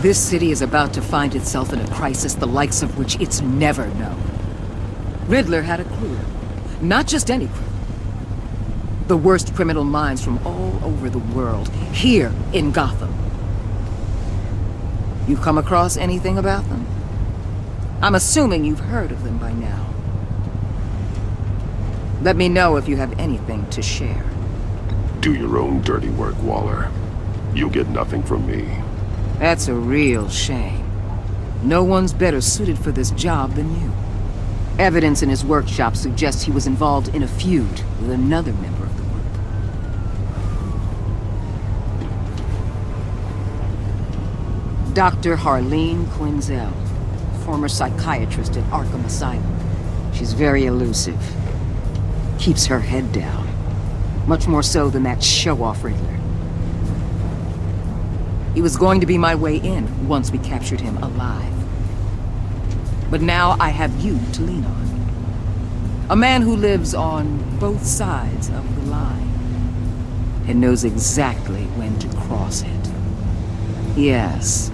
This city is about to find itself in a crisis the likes of which it's never known. Riddler had a crew. Not just any crew. The worst criminal minds from all over the world, here in Gotham. You come across anything about them? I'm assuming you've heard of them by now. Let me know if you have anything to share. Do your own dirty work, Waller. You'll get nothing from me. That's a real shame. No one's better suited for this job than you. Evidence in his workshop suggests he was involved in a feud with another member of the group. Dr. Harleen Quinzel, former psychiatrist at Arkham Asylum. She's very elusive. Keeps her head down. Much more so than that show-off Riddler. He was going to be my way in once we captured him alive. But now I have you to lean on. A man who lives on both sides of the line and knows exactly when to cross it. Yes,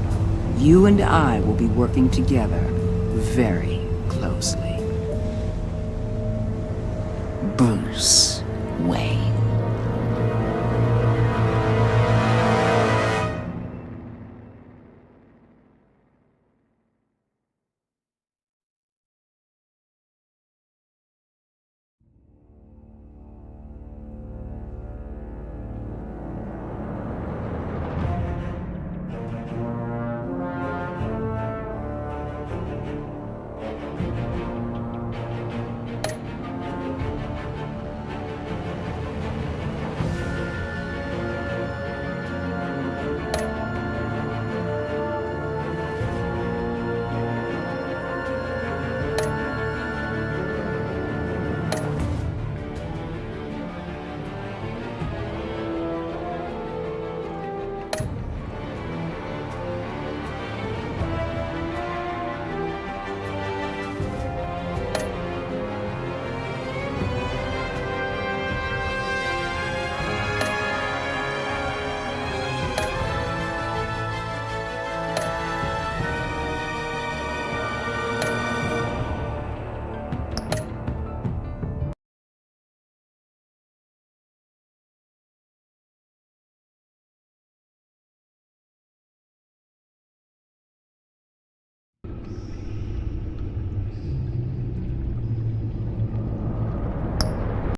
you and I will be working together very closely. Bruce Wayne.